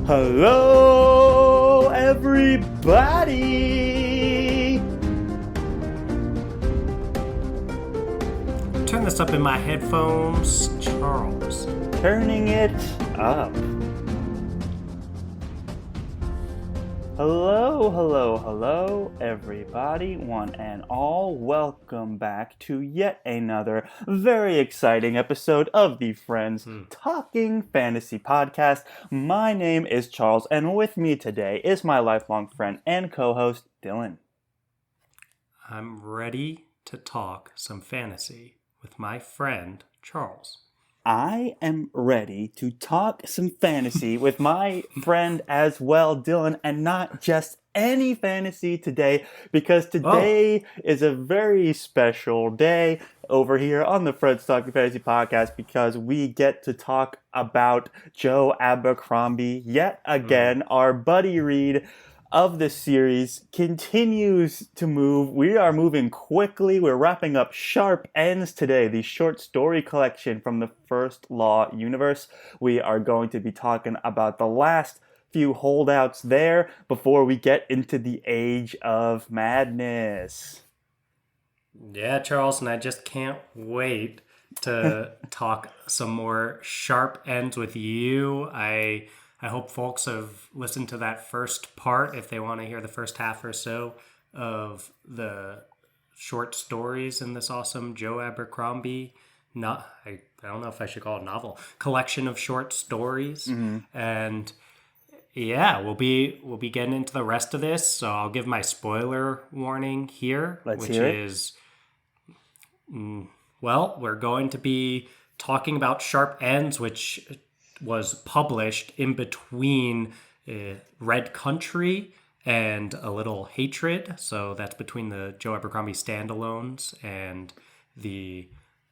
Hello, everybody! Turn this up in my headphones, Charles. Turning it up. Hello, everybody, one and all. Welcome back to yet another very exciting episode of the Friends Talking Fantasy Podcast. My name is Charles, and with me today is my lifelong friend and co-host, Dylan. I'm ready to talk some fantasy with my friend, Charles. I am ready to talk some fantasy with my friend as well, Dylan, and not just any fantasy today, because today is a very special day over here on the Friends Talking Fantasy Podcast, because we get to talk about Joe Abercrombie yet again. Our buddy read of this series continues to move. We are moving quickly. We're wrapping up Sharp Ends today, the short story collection from the First Law universe. We are going to be talking about the last few holdouts there before we get into the Age of Madness. Yeah, Charles, and I just can't wait to talk some more Sharp Ends with you. I hope folks have listened to that first part if they want to hear the first half or so of the short stories in this awesome Joe Abercrombie, I don't know if I should call it novel, collection of short stories. And yeah, we'll be getting into the rest of this, so I'll give my spoiler warning here, Let's hear it. Is, well, we're going to be talking about Sharp Ends, which was published in between Red Country and A Little Hatred. So that's between the Joe Abercrombie Standalones and the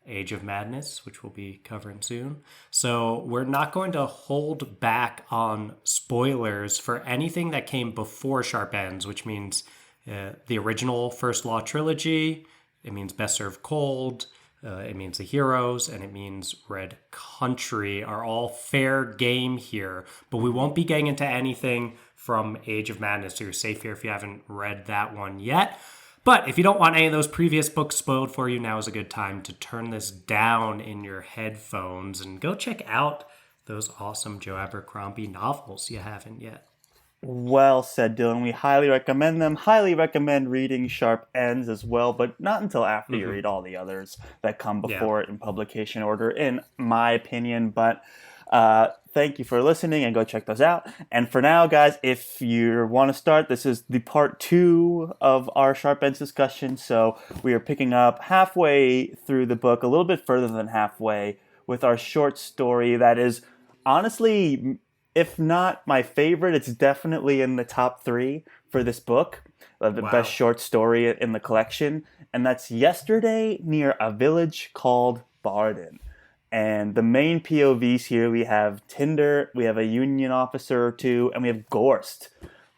Age of Madness, which we'll be covering soon. So we're not going to hold back on spoilers for anything that came before Sharp Ends, which means the original First Law trilogy. It means Best Served Cold. It means the heroes, and it means Red Country are all fair game here. But we won't be getting into anything from Age of Madness, so you're safe here if you haven't read that one yet. But if you don't want any of those previous books spoiled for you, now is a good time to turn this down in your headphones and go check out those awesome Joe Abercrombie novels you haven't yet. Well said, Dylan. We highly recommend them. Highly recommend reading Sharp Ends as well, but not until after you read all the others that come before it in publication order, in my opinion. But thank you for listening, and go check those out. And for now, guys, if you want to start, this is the part 2 of our Sharp Ends discussion. So we are picking up halfway through the book, a little bit further than halfway, with our short story that is honestly, if not my favorite, it's definitely in the top 3 for this book, the best short story in the collection, and that's Yesterday Near a Village Called Barden. And the main POVs here, we have Tinder, we have a Union officer or two, and we have Gorst.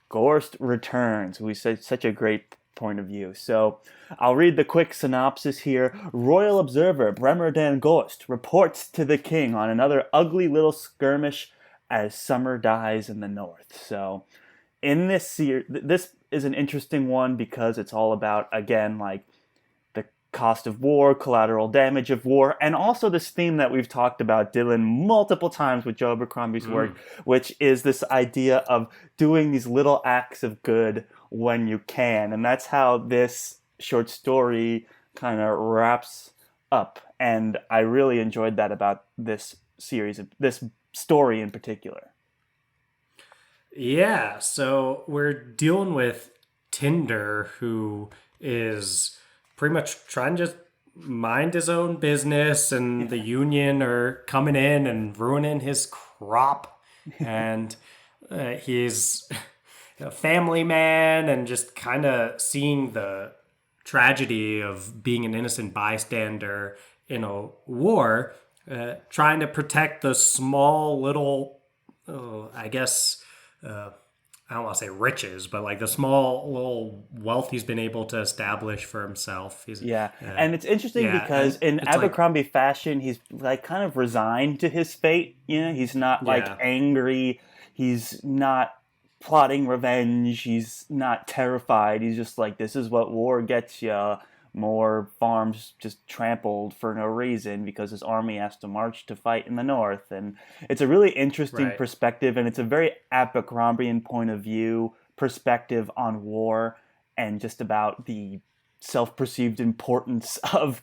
Gorst returns. We said such a great point of view. So I'll read the quick synopsis here. Royal Observer Bremer Dan Gorst reports to the king on another ugly little skirmish as summer dies in the north. So in this series, this is an interesting one because it's all about, again, like the cost of war, collateral damage of war, and also this theme that we've talked about, Dylan, multiple times with Joe Abercrombie's work, which is this idea of doing these little acts of good when you can. And that's how this short story kind of wraps up. And I really enjoyed that about this series, this story in particular. Yeah, so we're dealing with Tinder, who is pretty much trying to just mind his own business, and the Union are coming in and ruining his crop. And he's a family man and just kind of seeing the tragedy of being an innocent bystander in a war, trying to protect the small little, I don't want to say riches, but like the small little wealth he's been able to establish for himself. And it's interesting because in Abercrombie fashion, he's like kind of resigned to his fate. You know, he's not like angry. he's not plotting revenge. He's not terrified. He's just like, this is what war gets you. More farms just trampled for no reason because his army has to march to fight in the north. And it's a really interesting Right. perspective, and it's a very Abercrombian point of view perspective on war and just about the self-perceived importance of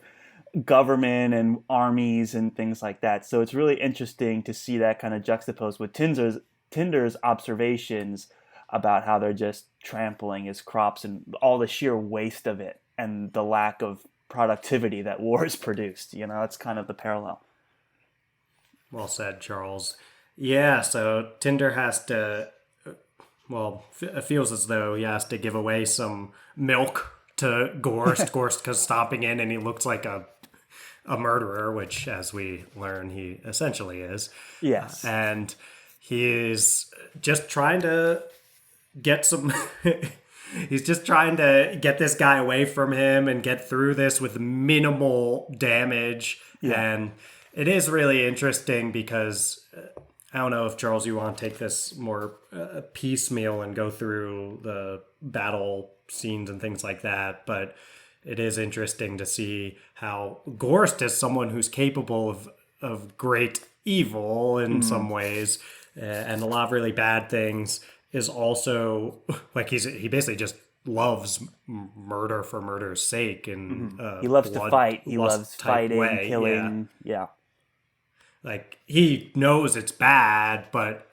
government and armies and things like that. So it's really interesting to see that kind of juxtaposed with Tinder's observations about how they're just trampling his crops and all the sheer waste of it and the lack of productivity that war has produced. You know, that's kind of the parallel. Well said, Charles. Yeah, so Tinder has to, well, it feels as though he has to give away some milk to Gorst. Gorst goes stomping in and he looks like a murderer, which, as we learn, he essentially is. Yes. And he is just trying to get some. He's just trying to get this guy away from him and get through this with minimal damage. Yeah. And it is really interesting because I don't know if, Charles, you want to take this more piecemeal and go through the battle scenes and things like that, but it is interesting to see how Gorst is someone who's capable of great evil in some ways, and a lot of really bad things, is also like he basically just loves murder for murder's sake, and He loves to fight. He loves fighting, way. killing. Yeah. Like, he knows it's bad,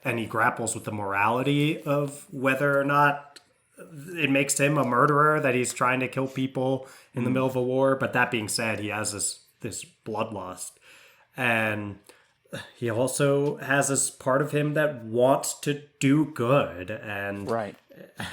and he grapples with the morality of whether or not it makes him a murderer, that he's trying to kill people in the middle of a war. But that being said, he has this bloodlust. And he also has this part of him that wants to do good and Right.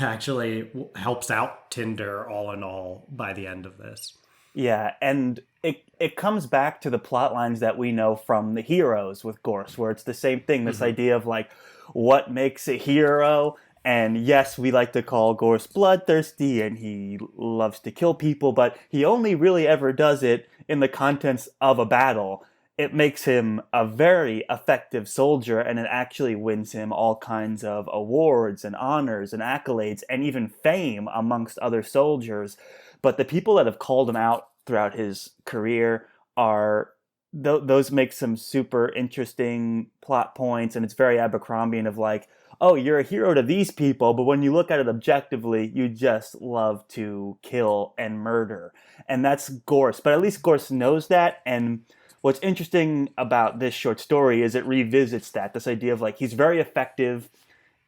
actually helps out Tinder all in all by the end of this. Yeah, and it comes back to the plot lines that we know from the heroes with Gorse, where it's the same thing, this idea of like, what makes a hero? And yes, we like to call Gorse bloodthirsty and he loves to kill people, but he only really ever does it in the contents of a battle. It makes him a very effective soldier, and it actually wins him all kinds of awards and honors and accolades and even fame amongst other soldiers. But the people that have called him out throughout his career are those make some super interesting plot points, and it's very Abercrombian of like, oh, you're a hero to these people, but when you look at it objectively, you just love to kill and murder. And that's Gorse. But at least Gorse knows that, and what's interesting about this short story is it revisits that, this idea of like, he's very effective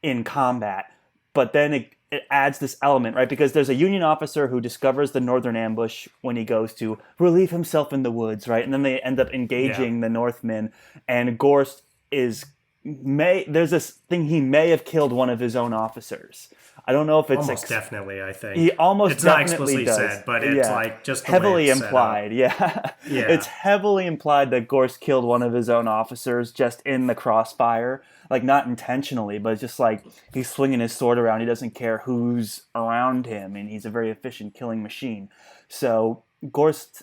in combat, but then it adds this element, right? Because there's a Union officer who discovers the Northern ambush when he goes to relieve himself in the woods, right? And then they end up engaging the Northmen, and Gorst there's this thing, he may have killed one of his own officers. I don't know if it's almost definitely. I think he almost it's not definitely explicitly does. said, but it's like just the heavily way it's implied. Yeah, it's heavily implied that Gorst killed one of his own officers just in the crossfire, like not intentionally, but just like he's swinging his sword around. He doesn't care who's around him, and he's a very efficient killing machine. So Gorst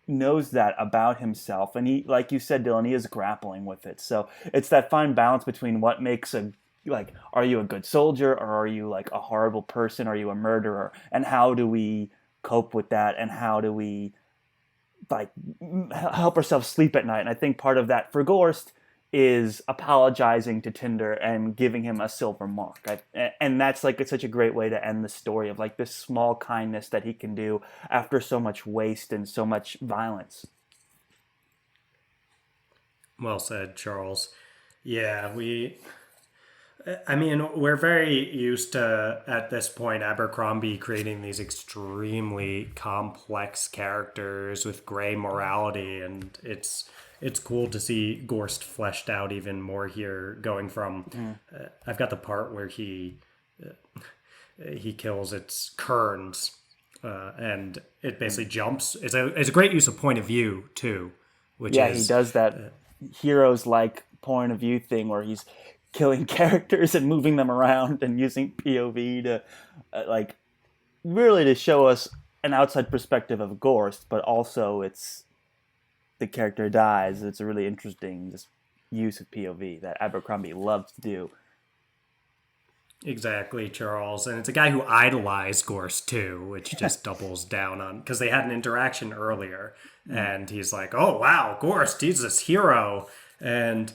knows that about himself, and he, like you said, Dylan, he is grappling with it. So it's that fine balance between what makes are you a good soldier, or are you like a horrible person? Are you a murderer? And how do we cope with that? And how do we like help ourselves sleep at night? And I think part of that for Gorst is apologizing to Tinder and giving him a silver mark. And that's like, it's such a great way to end the story of like this small kindness that he can do after so much waste and so much violence. Well said, Charles. Yeah, we're very used to, at this point, Abercrombie creating these extremely complex characters with gray morality, and it's cool to see Gorst fleshed out even more here, going from I've got the part where he kills its kerns, and it basically jumps. It's a great use of point of view too, which he does that heroes like point of view thing where he's killing characters and moving them around and using POV to really to show us an outside perspective of Gorst, but also it's the character dies. It's a really interesting just use of POV that Abercrombie loves to do. Exactly, Charles. And it's a guy who idolized Gorst too, which just doubles down on because they had an interaction earlier. And he's like, oh, wow, Gorst, he's this hero. And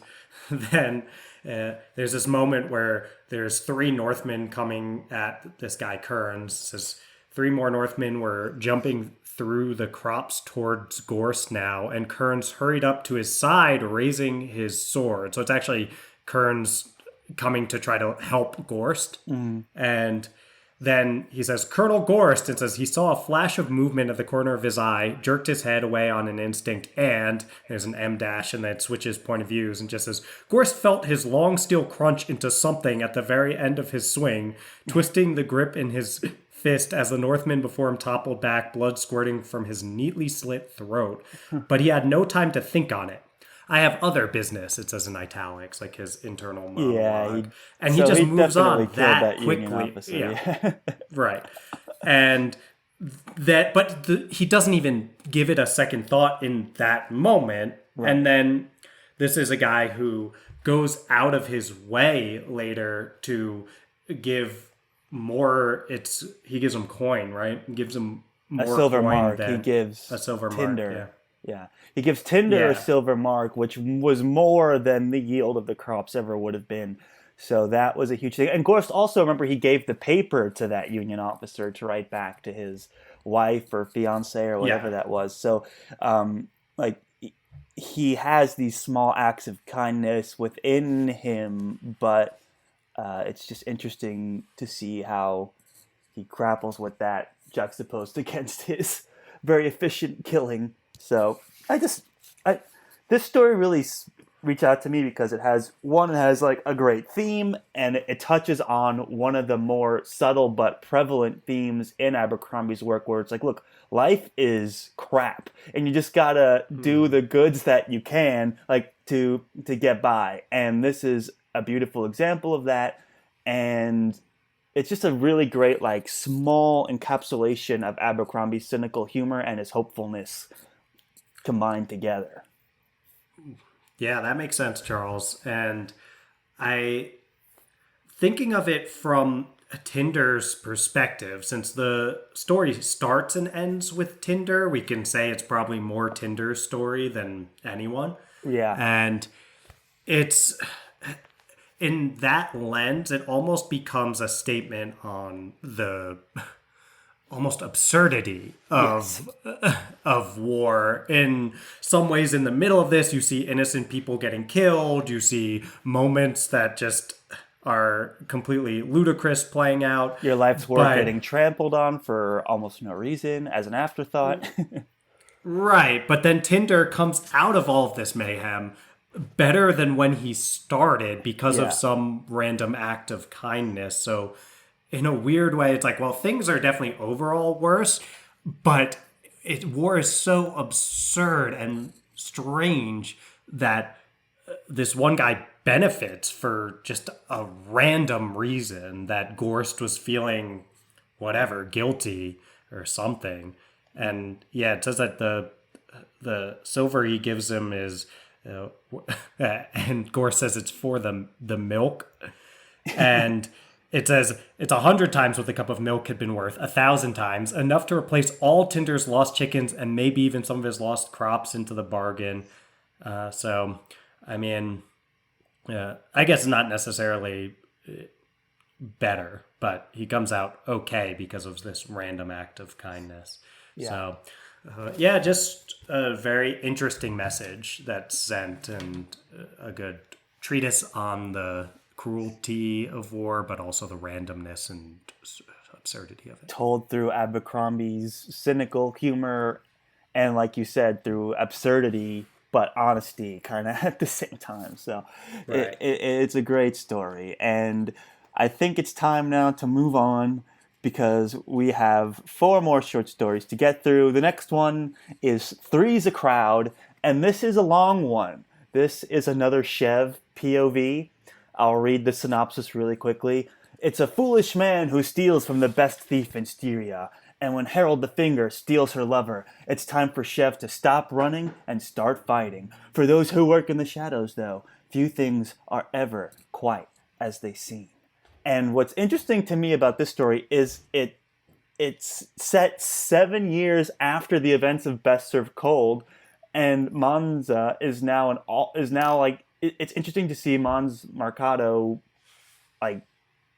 then there's this moment where there's three Northmen coming at this guy, Kearns. It says, three more Northmen were jumping through the crops towards Gorst now. And Kearns hurried up to his side, raising his sword. So it's actually Kearns coming to try to help Gorst. And then he says, Colonel Gorst, and says he saw a flash of movement at the corner of his eye, jerked his head away on an instinct, and there's an M dash, and then it switches point of views and just says, Gorst felt his long steel crunch into something at the very end of his swing, twisting the grip in his fist as the Northman before him toppled back, blood squirting from his neatly slit throat. But he had no time to think on it. I have other business, it says in italics, like his internal monologue. And he just moves on that quickly. Yeah. Right. And he doesn't even give it a second thought in that moment. Right. And then this is a guy who goes out of his way later to give more, he gives him coin, right? He gives him more a silver coin mark. Than he gives a silver Tinder. Mark. Yeah. He gives Tinder a silver mark, which was more than the yield of the crops ever would have been. So that was a huge thing. And Gorst also, remember, he gave the paper to that Union officer to write back to his wife or fiance or whatever that was. So, he has these small acts of kindness within him, but it's just interesting to see how he grapples with that juxtaposed against his very efficient killing. So this story really reached out to me because it has like a great theme, and it touches on one of the more subtle but prevalent themes in Abercrombie's work, where it's like, look, life is crap, and you just gotta do the goods that you can, like to get by. And this is a beautiful example of that, and it's just a really great, like, small encapsulation of Abercrombie's cynical humor and his hopefulness combined together. Yeah, that makes sense, Charles. And thinking of it from Tinder's perspective, since the story starts and ends with Tinder, we can say it's probably more Tinder's story than anyone. Yeah. And it's, in that lens, it almost becomes a statement on the almost absurdity of war. In some ways, in the middle of this, you see innocent people getting killed. You see moments that just are completely ludicrous playing out. Your life's work getting trampled on for almost no reason as an afterthought. Right, but then Tinder comes out of all of this mayhem better than when he started because of some random act of kindness. So in a weird way, it's like, well, things are definitely overall worse, but war is so absurd and strange that this one guy benefits for just a random reason, that Gorst was feeling whatever, guilty or something. And yeah, it says that the silver he gives him is, and Gorst says it's for the milk. And it says it's 100 times what the cup of milk had been worth, 1,000 times, enough to replace all Tinder's lost chickens and maybe even some of his lost crops into the bargain. So, I mean, I guess not necessarily better, but he comes out okay because of this random act of kindness. Yeah. So, just a very interesting message that's sent, and a good treatise on the cruelty of war, but also the randomness and absurdity of it. Told through Abercrombie's cynical humor and, like you said, through absurdity, but honesty kind of at the same time. So right. It's a great story. And I think it's time now to move on because we have 4 more short stories to get through. The next one is Three's a Crowd, and this is a long one. This is another Chev POV. I'll read the synopsis really quickly. It's a foolish man who steals from the best thief in Styria, and when Harold the Finger steals her lover, it's time for Chev to stop running and start fighting. For those who work in the shadows, though, few things are ever quite as they seem. And what's interesting to me about this story is it's set 7 years after the events of Best Served Cold, and Monza is now like it's interesting to see Mons Mercado like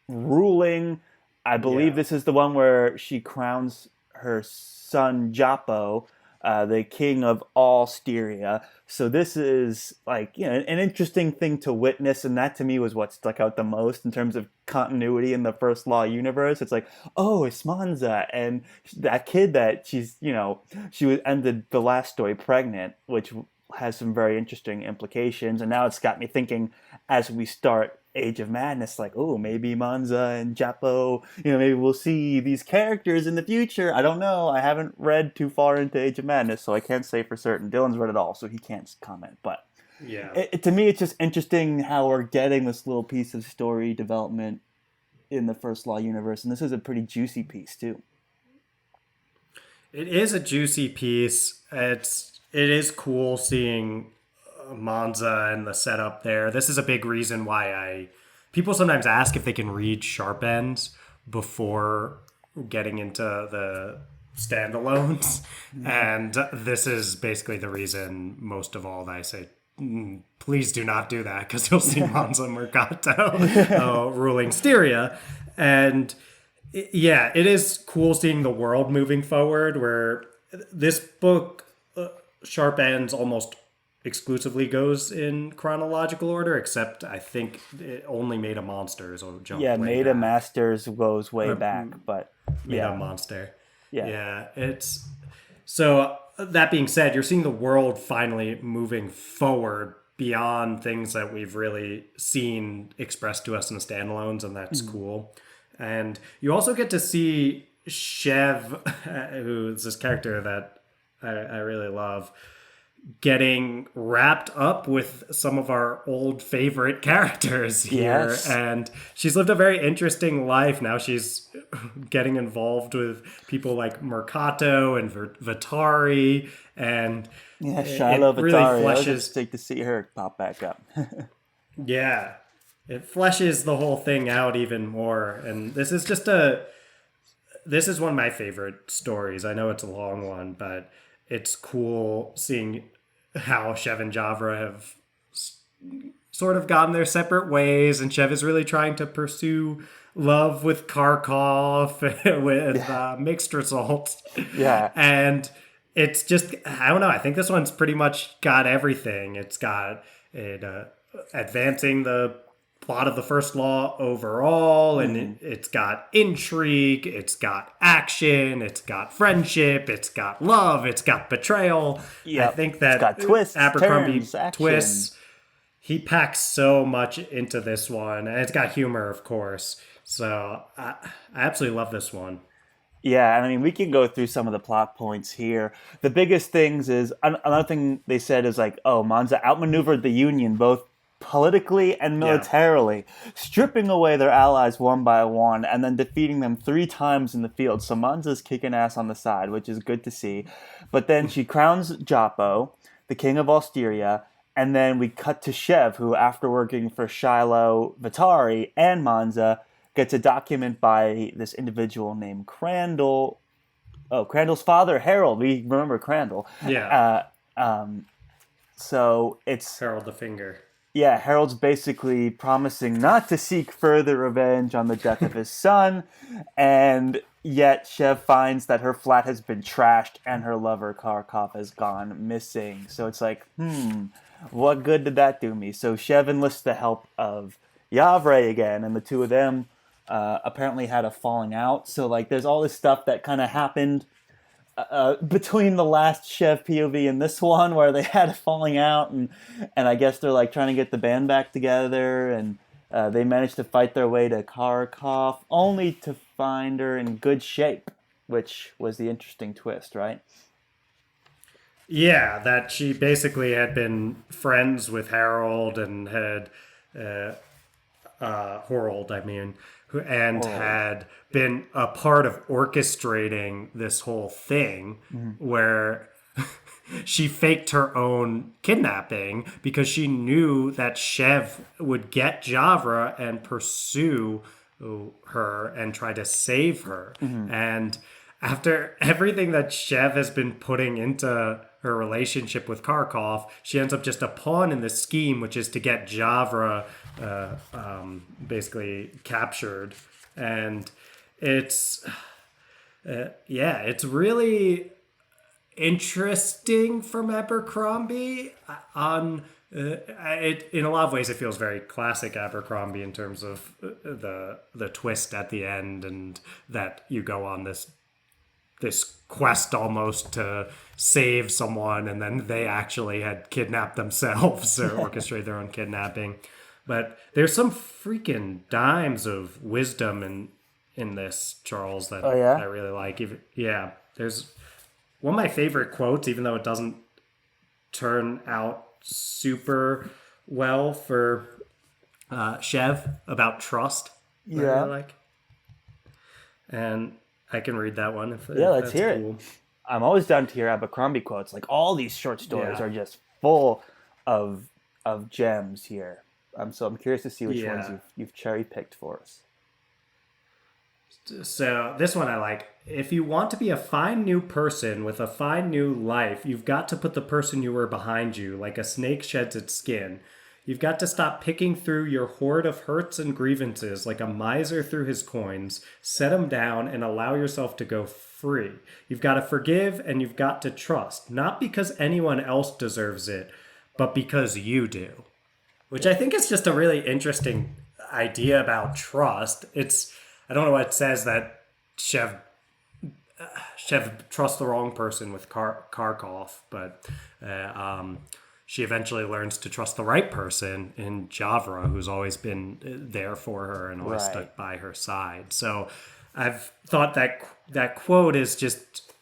ruling. I believe Yeah. this is the one where she crowns her son Japo, the king of all Styria. So this is like an interesting thing to witness, and that to me was what stuck out the most in terms of continuity in the First Law universe. It's like, oh, it's Monza, and that kid that she was ended the last story pregnant, which has some very interesting implications. And now it's got me thinking as we start Age of Madness, like, oh, maybe Monza and Japo, maybe we'll see these characters in the future. I don't know. I haven't read too far into Age of Madness, so I can't say for certain. Dylan's read it all, so he can't comment. But Yeah. to me, it's just interesting how we're getting this little piece of story development in the First Law universe, and this is a pretty juicy piece too. It is a juicy piece. It is cool seeing Monza and the setup there. This is a big reason why people sometimes ask if they can read sharp ends before getting into the standalones, and this is basically the reason most of all that I say. Please do not do that because you'll see Monza Mercato ruling Styria. And yeah, it is cool seeing the world moving forward where this book, Sharp Ends, almost exclusively goes in chronological order, except I think it only Made a Monster, so jump Yeah, way Made a back. Masters goes way back, but Made a yeah, Monster. yeah. Yeah, it's so that being said, you're seeing the world finally moving forward beyond things that we've really seen expressed to us in the standalones, and that's cool. And you also get to see Chev, who is this character that I really love, getting wrapped up with some of our old favorite characters here. Yes. And she's lived a very interesting life. Now she's getting involved with people like Mercato and Vitari. And Yeah, it Shiloh really Vitari. It was fleshes, interesting to see her pop back up. yeah, it fleshes the whole thing out even more. And this is one of my favorite stories. I know it's a long one, but it's cool seeing how Chev and Javra have sort of gone their separate ways, and Chev is really trying to pursue love with Kharkov with mixed results. Yeah. And it's just, I don't know, I think this one's pretty much got everything. It's got it advancing the plot of the First Law overall, and it's got intrigue, it's got action, it's got friendship, it's got love, it's got betrayal. I Yep. think It's that got twists, Abercrombie turns, action. twists, he packs so much into this one, and it's got humor, of course. So I absolutely love this one. Yeah, and I mean, we can go through some of the plot points here. The biggest things is another thing they said is like, oh, Monza outmaneuvered the Union both politically and militarily, stripping away their allies one by one and then defeating them 3 times in the field. So Monza's kicking ass on the side, which is good to see. But then she crowns Japo, the king of Styria, and then we cut to Chev, who, after working for Shiloh, Vitari, and Monza, gets a document by this individual named Crandall. Oh, Crandall's father, Harold. We remember Crandall. Yeah. So it's Harold the Finger. yeah, Harold's basically promising not to seek further revenge on the death of his son, and yet Chev finds that her flat has been trashed and her lover Kharkov has gone missing. So it's like, what good did that do me? So Chev enlists the help of Yavre again, and the two of them apparently had a falling out. So like, there's all this stuff that kind of happened between the last Chev POV and this one, where they had a falling out, and I guess they're like trying to get the band back together, and they managed to fight their way to Kharkov, only to find her in good shape, which was the interesting twist, right? Yeah, that she basically had been friends with Harold and had Horold, I mean, and had been a part of orchestrating this whole thing where she faked her own kidnapping because she knew that Chev would get Javra and pursue her and try to save her. And after everything that Chev has been putting into her relationship with Kharkov, she ends up just a pawn in the scheme, which is to get Javra basically captured. And it's it's really interesting from Abercrombie on it. In a lot of ways it feels very classic Abercrombie in terms of the twist at the end, and that you go on this quest almost to save someone, and then they actually had kidnapped themselves or orchestrated their own kidnapping. But there's some freaking dimes of wisdom in this, Charles, that I really like. There's one of my favorite quotes, even though it doesn't turn out super well for Chev, about trust. I really like. And I can read that one if let's hear it. I'm always down to hear Abercrombie quotes. Like, all these short stories are just full of gems here. So I'm curious to see which ones you've cherry picked for us. So this one I like. If you want to be a fine new person with a fine new life, you've got to put the person you were behind you, like a snake sheds its skin. You've got to stop picking through your hoard of hurts and grievances like a miser through his coins, set them down, and allow yourself to go free. You've got to forgive, and you've got to trust, not because anyone else deserves it, but because you do. Which I think is just a really interesting idea about trust. I don't know what it says that Chev trusts the wrong person with Kharkov, but she eventually learns to trust the right person in Javra, who's always been there for her and always stuck by her side. So I've thought that quote is just,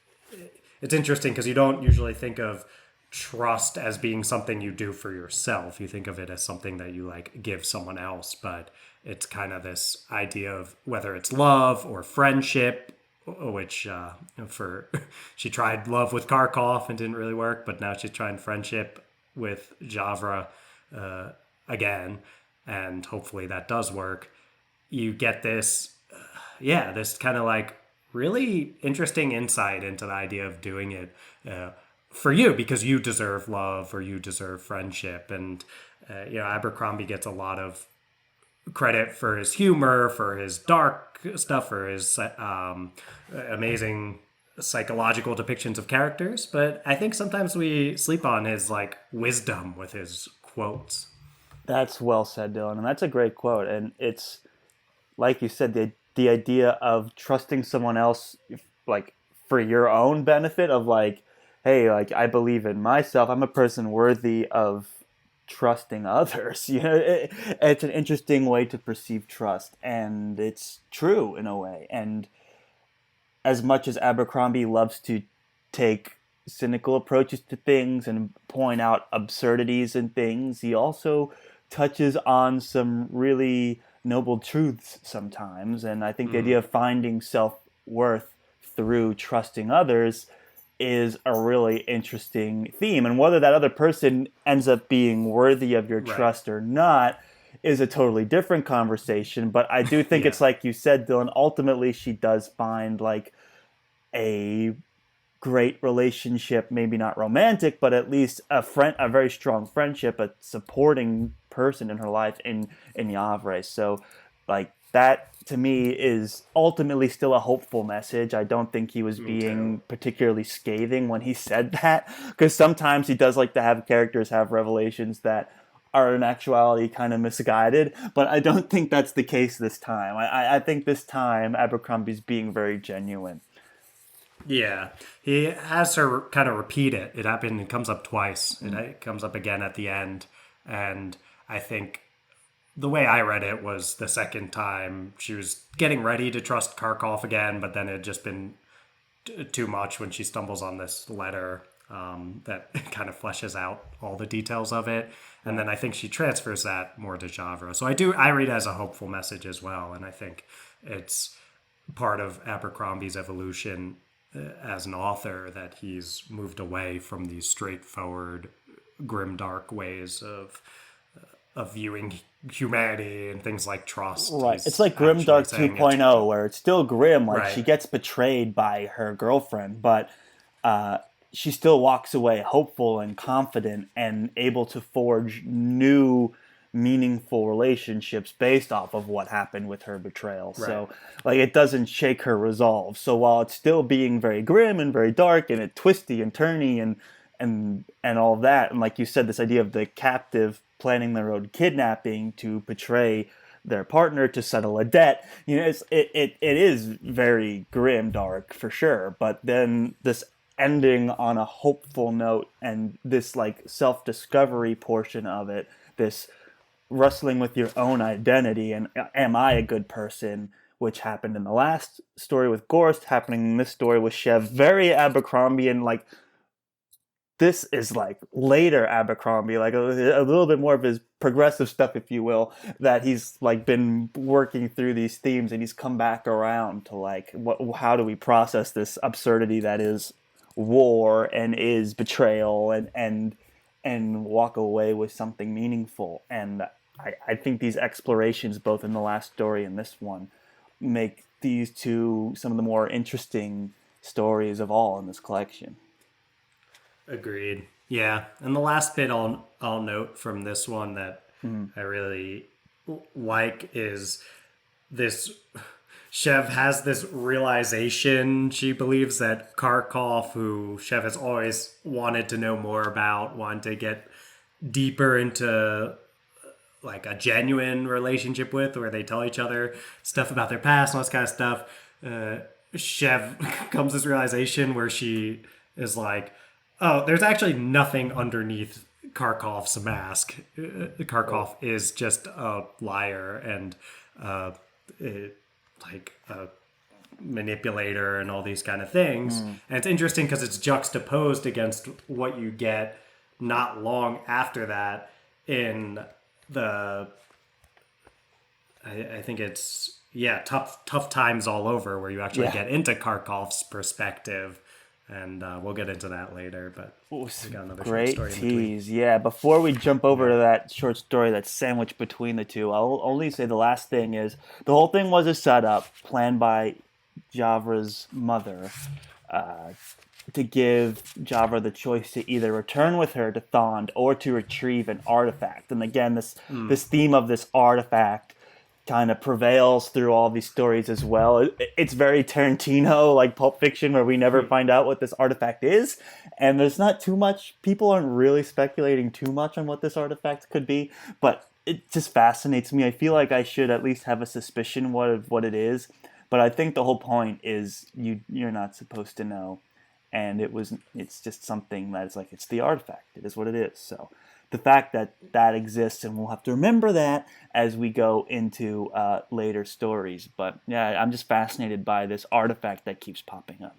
it's interesting because you don't usually think of trust as being something you do for yourself. You think of it as something that you like give someone else, but it's kind of this idea of whether it's love or friendship, which she tried love with Kharkov and didn't really work, but now she's trying friendship with Javra again, and hopefully that does work. You get this this kind of like really interesting insight into the idea of doing it for you because you deserve love or you deserve friendship. And Abercrombie gets a lot of credit for his humor, for his dark stuff, for his amazing psychological depictions of characters, but I think sometimes we sleep on his like wisdom with his quotes. That's well said, Dylan, and that's a great quote. And it's like you said, the idea of trusting someone else, like for your own benefit, of like, hey, like I believe in myself. I'm a person worthy of trusting others. It's an interesting way to perceive trust, and it's true in a way. And as much as Abercrombie loves to take cynical approaches to things and point out absurdities in things, he also touches on some really noble truths sometimes. And I think the idea of finding self-worth through trusting others is a really interesting theme. And whether that other person ends up being worthy of your trust or not is a totally different conversation. But I do think it's like you said, Dylan, ultimately she does find like a great relationship, maybe not romantic, but at least a very strong friendship, a supporting person in her life in Yavre. So like that to me is ultimately still a hopeful message. I don't think he was being particularly scathing when he said that, because sometimes he does like to have characters have revelations that are in actuality kind of misguided, but I don't think that's the case this time. I think this time Abercrombie's being very genuine. Yeah, he has her kind of repeat it. It comes up twice. It comes up again at the end, and I think the way I read it was the second time she was getting ready to trust Kharkov again, but then it had just been too much when she stumbles on this letter that kind of fleshes out all the details of it. And then I think she transfers that more to Javra. So I read it as a hopeful message as well. And I think it's part of Abercrombie's evolution as an author that he's moved away from these straightforward, grimdark ways of of viewing humanity and things like trust. Right. It's He's like actually Grimdark saying it's 2.0, where it's still grim. Like, right. she gets betrayed by her girlfriend, but uh, she still walks away hopeful and confident and able to forge new, meaningful relationships based off of what happened with her betrayal. Right. So, like, it doesn't shake her resolve. So, while it's still being very grim and very dark and twisty and turny and all of that, and like you said, this idea of the captive planning their own kidnapping to betray their partner to settle a debt, it is very grim dark for sure, but then this ending on a hopeful note and this like self-discovery portion of it, this wrestling with your own identity and am I a good person, which happened in the last story with Gorst, happening in this story with Chev, very Abercrombie, and like this is like later Abercrombie, like a little bit more of his progressive stuff, if you will, that he's like been working through these themes, and he's come back around to like, how do we process this absurdity that is war and is betrayal, and walk away with something meaningful. And I think these explorations, both in the last story and this one, make these two some of the more interesting stories of all in this collection. Agreed. Yeah, and the last bit I'll note from this one that I really like is this. Chev has this realization. She believes that Kharkov, who Chev has always wanted to know more about, wanted to get deeper into like a genuine relationship with, where they tell each other stuff about their past and all this kind of stuff. Chev comes to this realization where she is like, oh, there's actually nothing underneath Kharkov's mask. Kharkov is just a liar and like a manipulator and all these kind of things. And it's interesting because it's juxtaposed against what you get not long after that in the, I think it's, tough times all over, where you actually get into Kharkov's perspective. And we'll get into that later, but we got another Great short story tease. Yeah, before we jump over to that short story that's sandwiched between the two, I'll only say the last thing is the whole thing was a setup planned by Javra's mother to give Javra the choice to either return with her to Thond or to retrieve an artifact. And again, this theme of this artifact kind of prevails through all these stories as well. It's very Tarantino, like Pulp Fiction, where we never find out what this artifact is, and there's not too much. People aren't really speculating too much on what this artifact could be, but it just fascinates me. I feel like I should at least have a suspicion what it is, but I think the whole point is you're not supposed to know, and it's just something that is like, it's the artifact. It is what it is. So the fact that exists, and we'll have to remember that as we go into later stories. But yeah, I'm just fascinated by this artifact that keeps popping up.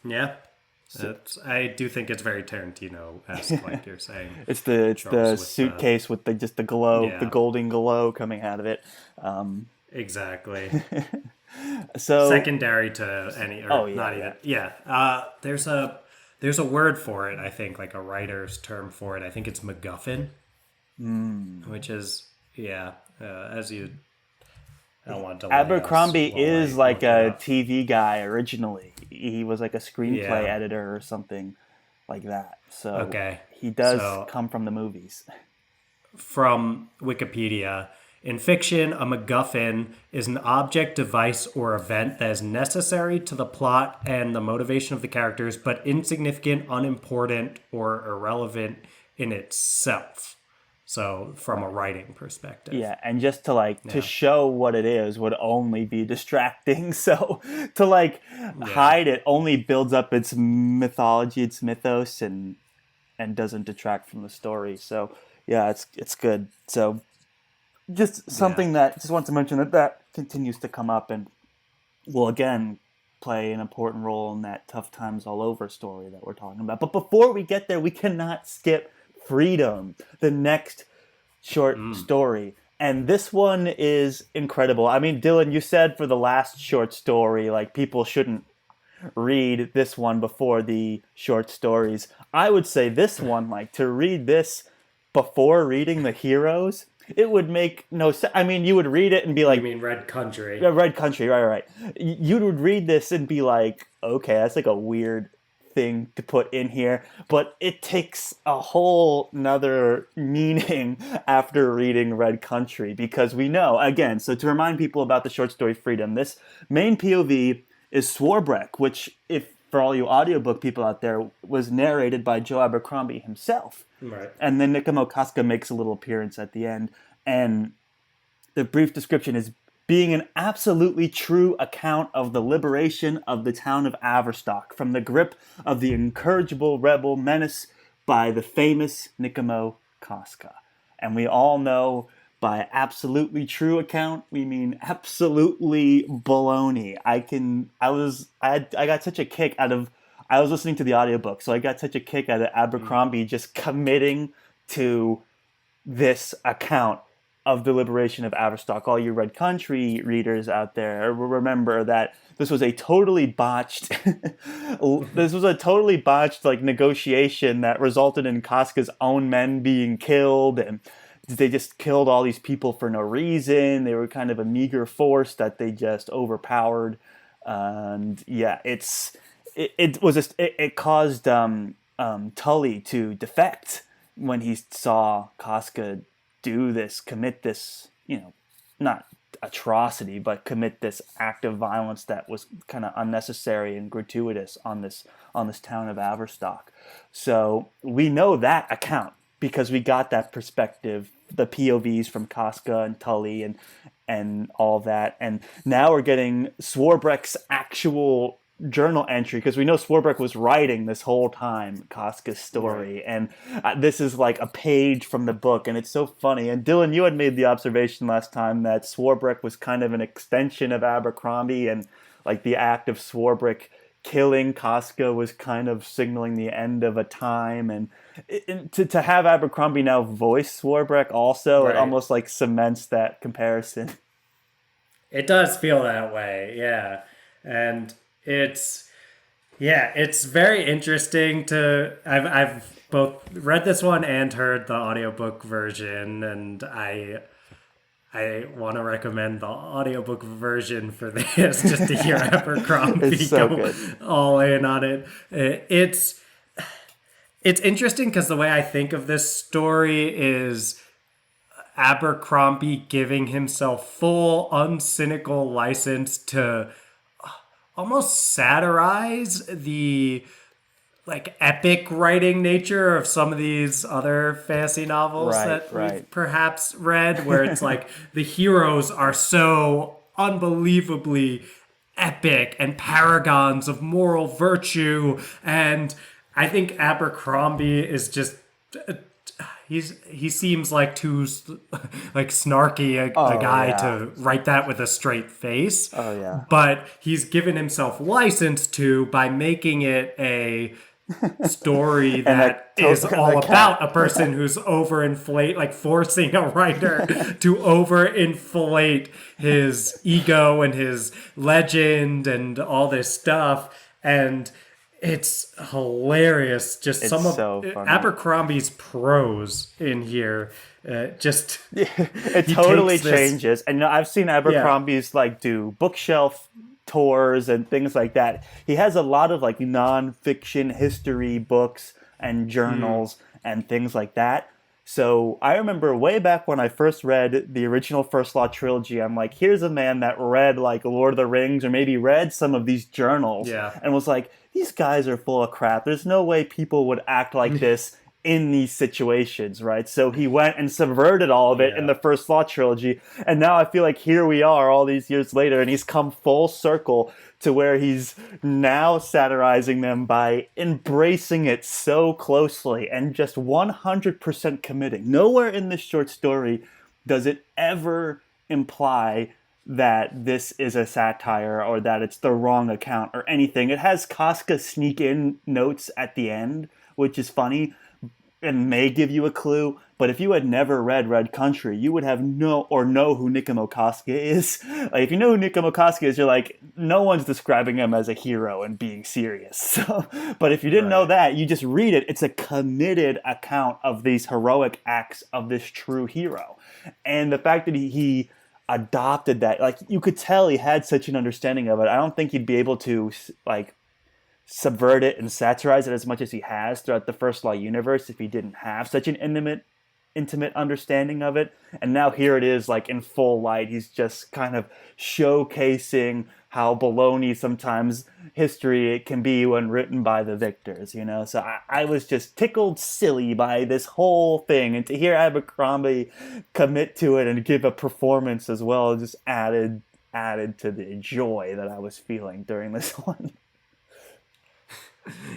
Yeah, I do think it's very Tarantino-esque, like you're saying. It's the suitcase with just the glow, the golden glow coming out of it. Exactly. So secondary to any, or not even. Yeah. There's a word for it, I think, like a writer's term for it. I think it's MacGuffin, which is, as you, I don't want to. Abercrombie is like a TV guy originally. He was like a screenplay editor or something like that. So he does come from the movies. From Wikipedia, in fiction, a MacGuffin is an object, device, or event that is necessary to the plot and the motivation of the characters, but insignificant, unimportant, or irrelevant in itself. So, from a writing perspective. Yeah, and just to to show what it is would only be distracting. So, to hide it only builds up its mythology, its mythos, and doesn't detract from the story. So, yeah, it's good. So, just something that just want to mention that continues to come up and will again play an important role in that Tough Times All Over story that we're talking about. But before we get there, we cannot skip Freedom, the next short story. And this one is incredible. I mean, Dylan, you said for the last short story, like, people shouldn't read this one before the short stories. I would say this one, like, to read this before reading the heroes, it would make no sense. I mean, you would read it and be like, You mean Red Country? Red Country, right. You would read this and be like, okay, that's like a weird thing to put in here, but it takes a whole nother meaning after reading Red Country, because we know, again, so to remind people about the short story Freedom, this main POV is Swarbrick, which, if for all you audiobook people out there, was narrated by Joe Abercrombie himself. Right. And then Nicomo Casca makes a little appearance at the end, and the brief description is being an absolutely true account of the liberation of the town of Averstock from the grip of the incorrigible rebel menace by the famous Nicomo Casca. And we all know by absolutely true account, we mean absolutely baloney. I got such a kick out of, I was listening to the audiobook, so I got such a kick out of Abercrombie just committing to this account of the liberation of Averstock. All you Red Country readers out there remember that this was a totally botched like negotiation that resulted in Casca's own men being killed, and they just killed all these people for no reason. They were kind of a meager force that they just overpowered, and yeah, it caused Tully to defect when he saw Casca commit this, not atrocity, but commit this act of violence that was kind of unnecessary and gratuitous on this town of Averstock. So we know that account because we got that perspective, the POVs from Casca and Tully and all that. And now we're getting Swarbrick's actual journal entry, because we know Swarbrick was writing this whole time Casca's story, right. And this is like a page from the book, and it's so funny. And Dylan, you had made the observation last time that Swarbrick was kind of an extension of Abercrombie, and like the act of Swarbrick killing Casca was kind of signaling the end of a time. And to have Abercrombie now voice Swarbrick also, right. It almost like cements that comparison. It does feel that way, yeah. And it's very interesting to, I've both read this one and heard the audiobook version, and I want to recommend the audiobook version for this, just to hear Abercrombie so go good. All in on it. It's interesting because the way I think of this story is Abercrombie giving himself full, uncynical license to almost satirize the like epic writing nature of some of these other fantasy novels we've perhaps read, where it's like the heroes are so unbelievably epic and paragons of moral virtue. And I think Abercrombie is just he seems like too like snarky a guy to write that with a straight face. Oh yeah. But he's given himself license to by making it a story that is all about a person who's overinflate, like forcing a writer to overinflate his ego and his legend and all this stuff. And it's hilarious. Just it's some of Abercrombie's prose in here. It totally changes. And I've seen Abercrombie's like do bookshelf tours and things like that. He has a lot of like nonfiction history books and journals and things like that. So I remember way back when I first read the original First Law trilogy, I'm like, here's a man that read like Lord of the Rings or maybe read some of these journals and was like, these guys are full of crap. There's no way people would act like this in these situations, right? So he went and subverted all of it in the First Law trilogy. And now I feel like here we are all these years later, and he's come full circle to where he's now satirizing them by embracing it so closely and just 100% committing. Nowhere in this short story does it ever imply that this is a satire or that it's the wrong account or anything. It has Casca sneak in notes at the end, which is funny. and may give you a clue, but if you had never read Red Country, you would have know who Nikimo Kasuga is. Like, if you know who Nikimo Kasuga is, you're like, no one's describing him as a hero and being serious. So, but if you didn't know that, you just read it. It's a committed account of these heroic acts of this true hero. And the fact that he adopted that, like, you could tell he had such an understanding of it. I don't think he'd be able to, like, subvert it and satirize it as much as he has throughout the First Law universe if he didn't have such an intimate understanding of it. And now here it is, like, in full light. He's just kind of showcasing how baloney sometimes history it can be when written by the victors, you know? So I was just tickled silly by this whole thing. And to hear Abercrombie commit to it and give a performance as well just added to the joy that I was feeling during this one.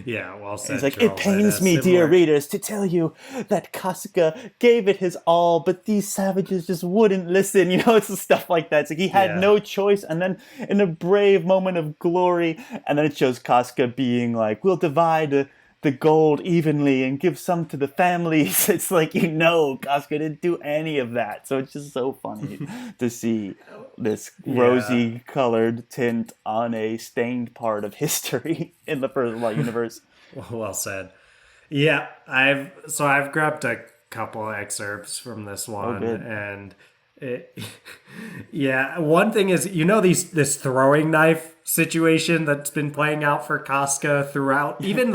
Yeah, well said. It's like, Charles. it pains me, dear readers, to tell you that Kasuga gave it his all, but these savages just wouldn't listen. You know, it's stuff like that. It's like he had no choice, and then in a brave moment of glory, and then it shows Kasuga being like, we'll divide the gold evenly and give some to the families. It's like, you know, Kasuga didn't do any of that. So it's just so funny to see this rosy colored tint on a stained part of history in the First Law universe. Well said. Yeah, I've grabbed a couple excerpts from this one, and one thing is, you know, this throwing knife situation that's been playing out for Kasuga throughout, even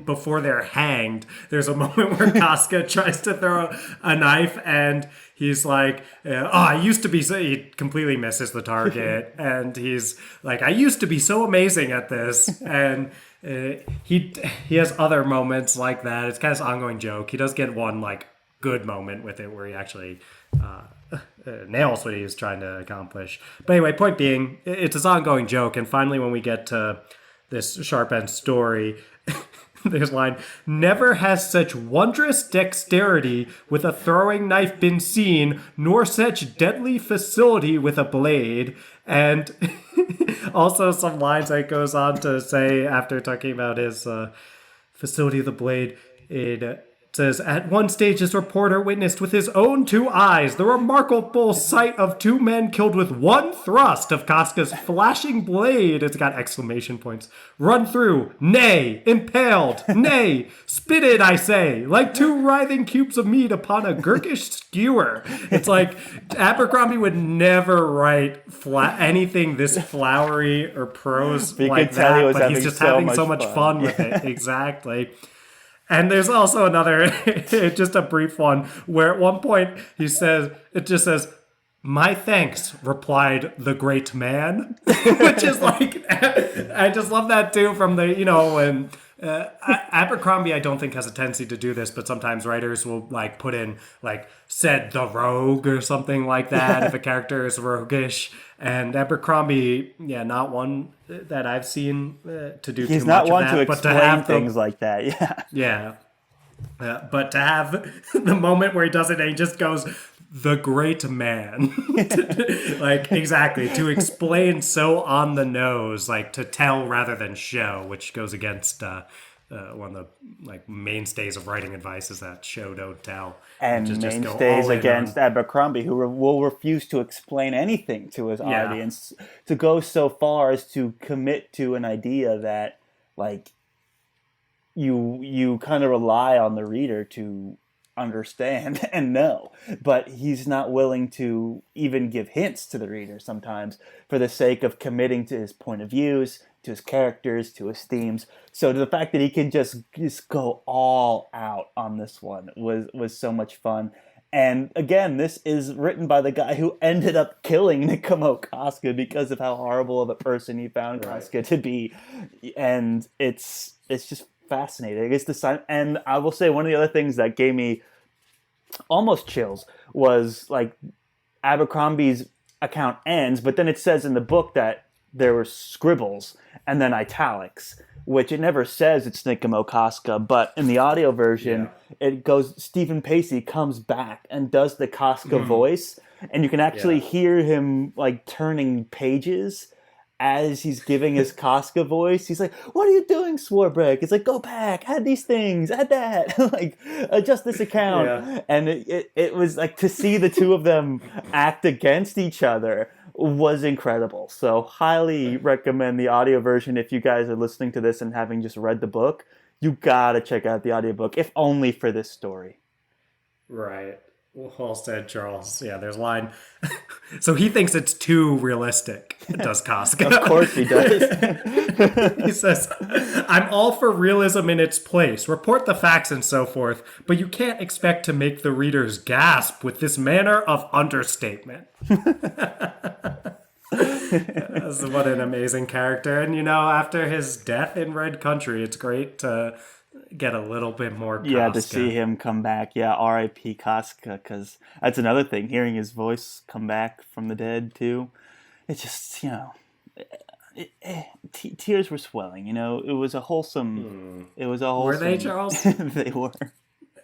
before they're hanged. There's a moment where Kasuga tries to throw a knife, and he's like, I used to be so, he completely misses the target, and he's like, I used to be so amazing at this, and he has other moments like that. It's kind of an ongoing joke. He does get one, like, good moment with it where he actually nails what he's trying to accomplish. But anyway, point being, it's this ongoing joke, and finally when we get to this sharp end story, there's a line, never has such wondrous dexterity with a throwing knife been seen, nor such deadly facility with a blade. And also some lines that goes on to say, after talking about his facility of the blade, it says, at one stage, this reporter witnessed with his own two eyes the remarkable sight of two men killed with one thrust of Kasuga's flashing blade. It's got exclamation points. Run through, nay, impaled, nay, spitted, I say, like two writhing cubes of meat upon a gurkish skewer. It's like Abercrombie would never write anything this flowery or prose like that, but he's just having so much fun with it. Exactly. And there's also another, just a brief one, where at one point it just says, my thanks, replied the great man, which is like, I just love that too from the, you know, and Abercrombie, I don't think has a tendency to do this, but sometimes writers will like put in like, said the rogue or something like that if a character is roguish. And Abercrombie, not one that I've seen to do too much of that. He's not one to explain things like that, Yeah. But to have the moment where he does it and he just goes, the great man. Like, exactly. To explain so on the nose, like to tell rather than show, which goes against one of the like mainstays of writing advice is that show, don't tell. And mainstays against Abercrombie, who will refuse to explain anything to his audience, to go so far as to commit to an idea that, like, you kind of rely on the reader to understand and know, but he's not willing to even give hints to the reader sometimes for the sake of committing to his point of views, to his characters, to his themes. So the fact that he can just go all out on this one was so much fun. And again, this is written by the guy who ended up killing Nikimo Kasuga because of how horrible of a person he found Kasuga to be. And it's just fascinating. It's the and I will say one of the other things that gave me almost chills was like Abercrombie's account ends, but then it says in the book that there were scribbles and then italics, which it never says it's Nikimo Kasuga, but in the audio version, it goes, Stephen Pacey comes back and does the Kasuga voice, and you can actually hear him like turning pages, as he's giving his Casca voice, he's like, "What are you doing, Swarbrick?" It's like, "Go back, add these things, add that, like adjust this account." Yeah. And it was like to see the two of them act against each other was incredible. So highly recommend the audio version if you guys are listening to this and having just read the book. You gotta check out the audiobook, if only for this story. Right. Well said, Charles. Yeah, there's a line. So he thinks it's too realistic, does Casca. Of course he does. He says, I'm all for realism in its place, report the facts and so forth, but you can't expect to make the readers gasp with this manner of understatement. What an amazing character. And, after his death in Red Country, it's great to get a little bit more Casca. Yeah, to see him come back. Yeah, R.I.P. Casca, because that's another thing. Hearing his voice come back from the dead, too. It's just, tears were swelling, It was a wholesome... It was a wholesome... Were they, Charles? They were.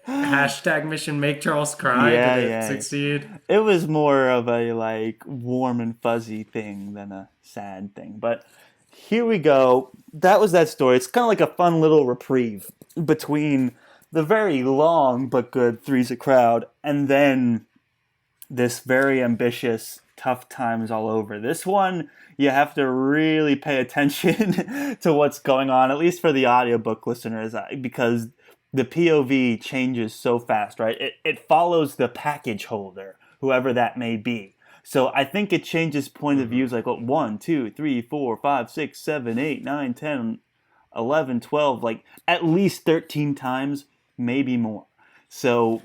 Hashtag mission make Charles cry. Yeah, Did it succeed? It was more of a, warm and fuzzy thing than a sad thing. But here we go. That was that story. It's kind of like a fun little reprieve between the very long but good Three's a Crowd and then this very ambitious Tough Times All Over. This one, you have to really pay attention to what's going on, at least for the audiobook listeners, because the POV changes so fast, right? It follows the package holder, whoever that may be. So I think it changes point of views 1, 2, 3, 4, 5, 6, 7, 8, 9, 10, 11, 12, at least 13 times, maybe more. So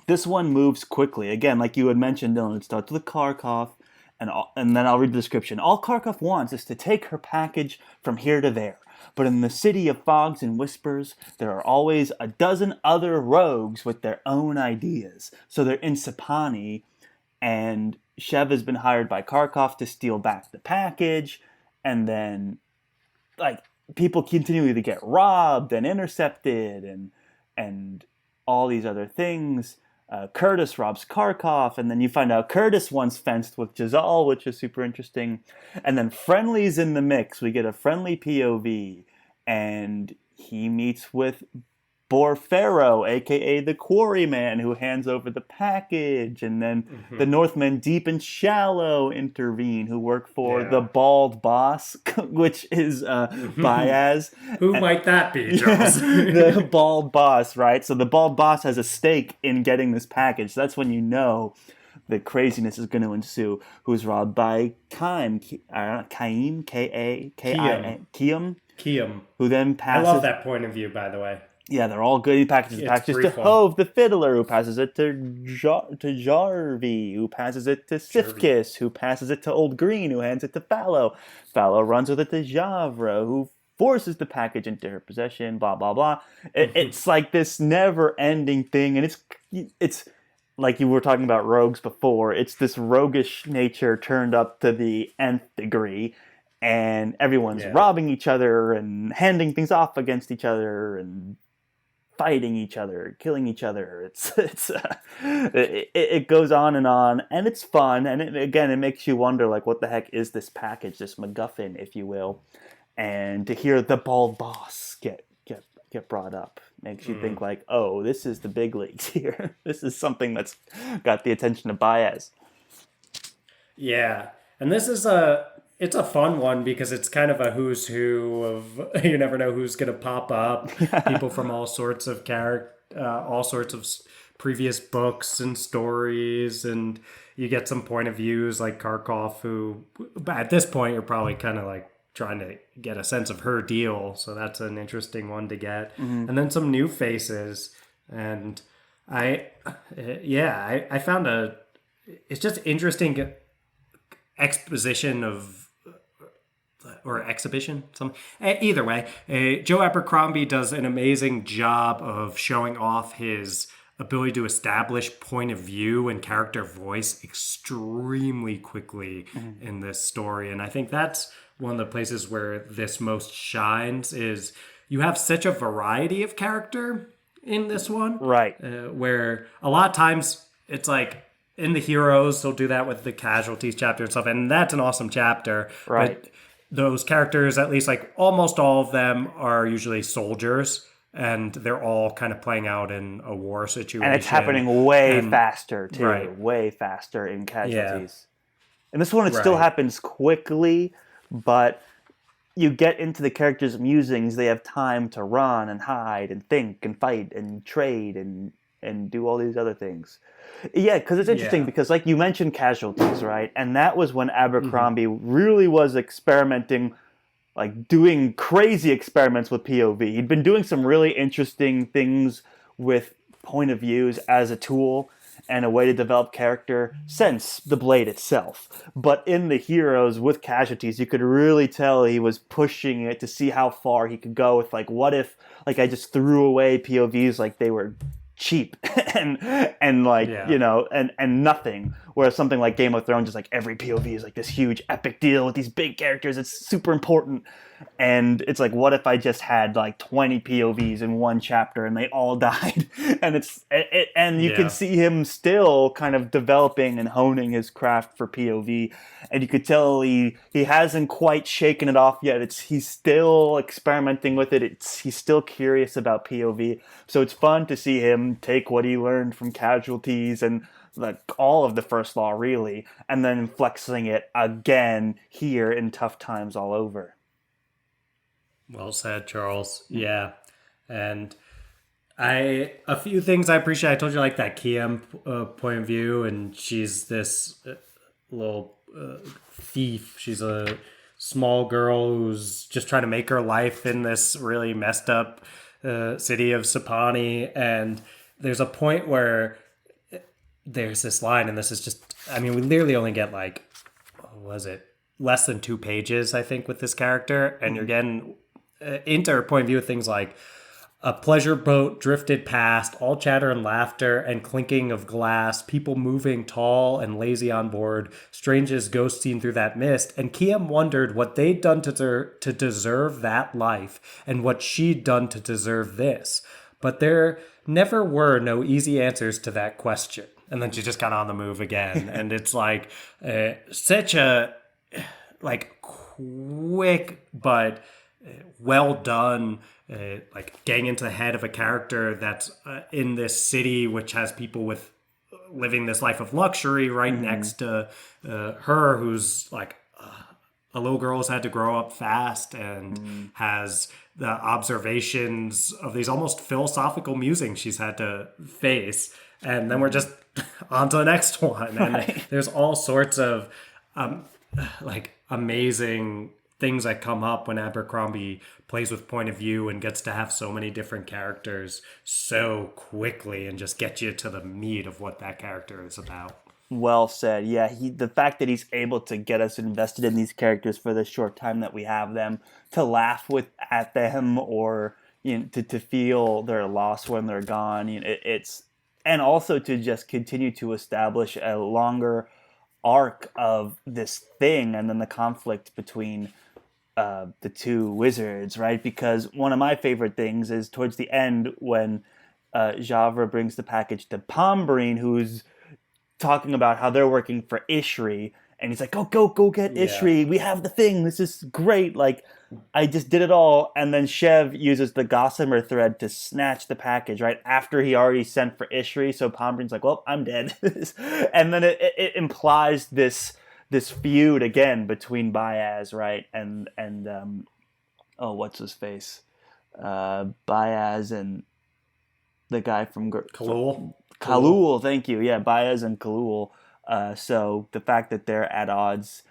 this one moves quickly. Again, like you had mentioned, Dylan, it starts with Kharkov, and then I'll read the description. All Kharkov wants is to take her package from here to there. But in the city of fogs and whispers, there are always a dozen other rogues with their own ideas. So they're in Sapani, and Shev has been hired by Kharkov to steal back the package, and then, people continually to get robbed and intercepted, and all these other things. Curtis robs Kharkov, and then you find out Curtis once fenced with Jazal, which is super interesting. And then Friendly's in the mix. We get a Friendly POV, and he meets with Borfero, a.k.a. the Quarryman, who hands over the package. And then the Northmen Deep and Shallow intervene, who work for the Bald Boss, which is Baez. Who might that be, Charles? The Bald Boss, right? So the Bald Boss has a stake in getting this package. That's when you know the craziness is going to ensue. Who's robbed by Kaim, K-A-K-I-A, Kiam, who then passes... I love that point of view, by the way. Yeah, they're all good. He packages the package to Hove, the fiddler, who passes it to Jarvie, who passes it to Sifkis, who passes it to Old Green, who hands it to Fallow. Fallow runs with it to Javra, who forces the package into her possession, blah, blah, blah. It's like this never-ending thing, and it's like you were talking about rogues before. It's this roguish nature turned up to the nth degree, and everyone's robbing each other and handing things off against each other and fighting each other, killing each other. It goes on, and it's fun. And it makes you wonder, what the heck is this package, this MacGuffin, if you will? And to hear the Bald Boss get brought up makes you think oh, this is the big leagues here. This is something that's got the attention of Baez. Yeah, and this is it's a fun one because it's kind of a who's who of, you never know who's going to pop up. People from all sorts of all sorts of previous books and stories, and you get some point of views like Kharkov, who at this point you're probably kind of trying to get a sense of her deal. So that's an interesting one to get. And then some new faces. And I found it's just interesting exposition or exhibition, something. Either way, Joe Abercrombie does an amazing job of showing off his ability to establish point of view and character voice extremely quickly in this story. And I think that's one of the places where this most shines, is you have such a variety of character in this one. Right. Where a lot of times it's in the heroes, they'll do that with the casualties chapter and stuff, and that's an awesome chapter. Right. But those characters, at least like almost all of them, are usually soldiers, and they're all kind of playing out in a war situation. And it's happening way And faster too, right, way faster in yeah, casualties. In this one, it still right, happens quickly, but you get into the characters' musings. They have time to run and hide and think and fight and trade and do all these other things. Yeah, because it's interesting yeah, because, like you mentioned, casualties, right? And that was when Abercrombie really was experimenting, like doing crazy experiments with POV. He'd been doing some really interesting things with point of views as a tool and a way to develop character since the Blade itself. But in the heroes with casualties, you could really tell he was pushing it to see how far he could go with, like, what if, like, I just threw away POVs like they were cheap and like, yeah, and nothing, whereas something like Game of Thrones is like every POV is like this huge epic deal with these big characters. It's super important. And it's like, what if I just had like 20 POVs in one chapter and they all died? And and you can yeah. see him still kind of developing and honing his craft for POV, and you could tell he hasn't quite shaken it off yet. He's still experimenting with it. He's still curious about POV. So it's fun to see him take what he learned from casualties and like all of the First Law really, and then flexing it again here in Tough Times All Over. Well said, Charles. Yeah, and a few things I appreciate. I told you like that Kiam point of view, and she's this little thief. She's a small girl who's just trying to make her life in this really messed up city of Sapani. And there's a point where there's this line, and this is just, I mean, we literally only get like, what was it? Less than 2 pages, I think, with this character. And you're getting into her point of view of things like, a pleasure boat drifted past, all chatter and laughter and clinking of glass, people moving tall and lazy on board, strangest ghosts seen through that mist. And Kiam wondered what they'd done to deserve that life and what she'd done to deserve this. But there never were no easy answers to that question. And then she just got on the move again. And it's like such a like quick but well done, like getting into the head of a character that's in this city which has people with living this life of luxury right next to her, who's like a little girl who's had to grow up fast and has the observations of these almost philosophical musings she's had to face. And then we're just on to the next one. And Right. there's all sorts of like amazing things that come up when Abercrombie plays with point of view and gets to have so many different characters so quickly and just get you to the meat of what that character is about. Well said. Yeah, the fact that he's able to get us invested in these characters for the short time that we have them, to laugh at them, or to feel their loss when they're gone. It's, and also to just continue to establish a longer arc of this thing, and then the conflict between the two wizards, right? Because one of my favorite things is towards the end when Javra brings the package to Pombrine, who's talking about how they're working for Ishri, and he's like, go get Ishri. We have the thing. This is great. Like, I just did it all. And then Shev uses the gossamer thread to snatch the package right after he already sent for Ishri. So Pombrine's like, well, I'm dead. And then it implies this feud again between Baez, right, and what's his face, Baez and the guy from Khalul. Khalul, thank you. Yeah, Baez and Khalul. So the fact that they're at odds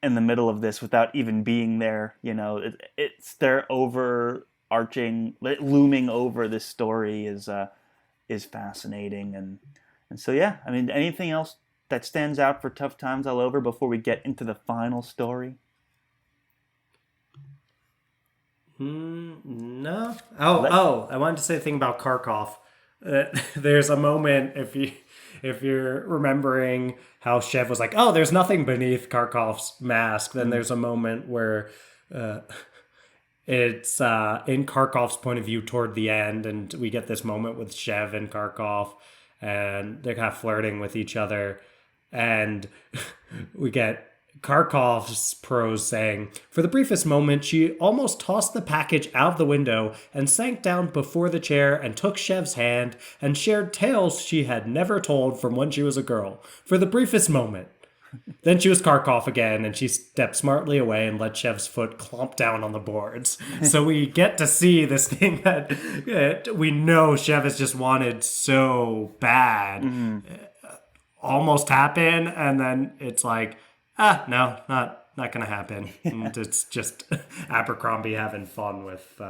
in the middle of this without even being there, it's their overarching, looming over this story is fascinating, and so yeah. I mean, anything else that stands out for Tough Times All Over before we get into the final story? No. I wanted to say a thing about Kharkov. There's a moment, if you're remembering how Shev was like, oh, there's nothing beneath Kharkov's mask, then there's a moment where it's in Kharkov's point of view toward the end, and we get this moment with Shev and Kharkov, and they're kind of flirting with each other. And we get Karkov's prose saying, "For the briefest moment, she almost tossed the package out of the window and sank down before the chair and took Shev's hand and shared tales she had never told from when she was a girl. For the briefest moment." Then she was Karkov again, and she stepped smartly away and let Shev's foot clomp down on the boards. So we get to see this thing that we know Shev has just wanted so bad almost happen, and then it's like, no, not gonna happen. And it's just Abercrombie having fun with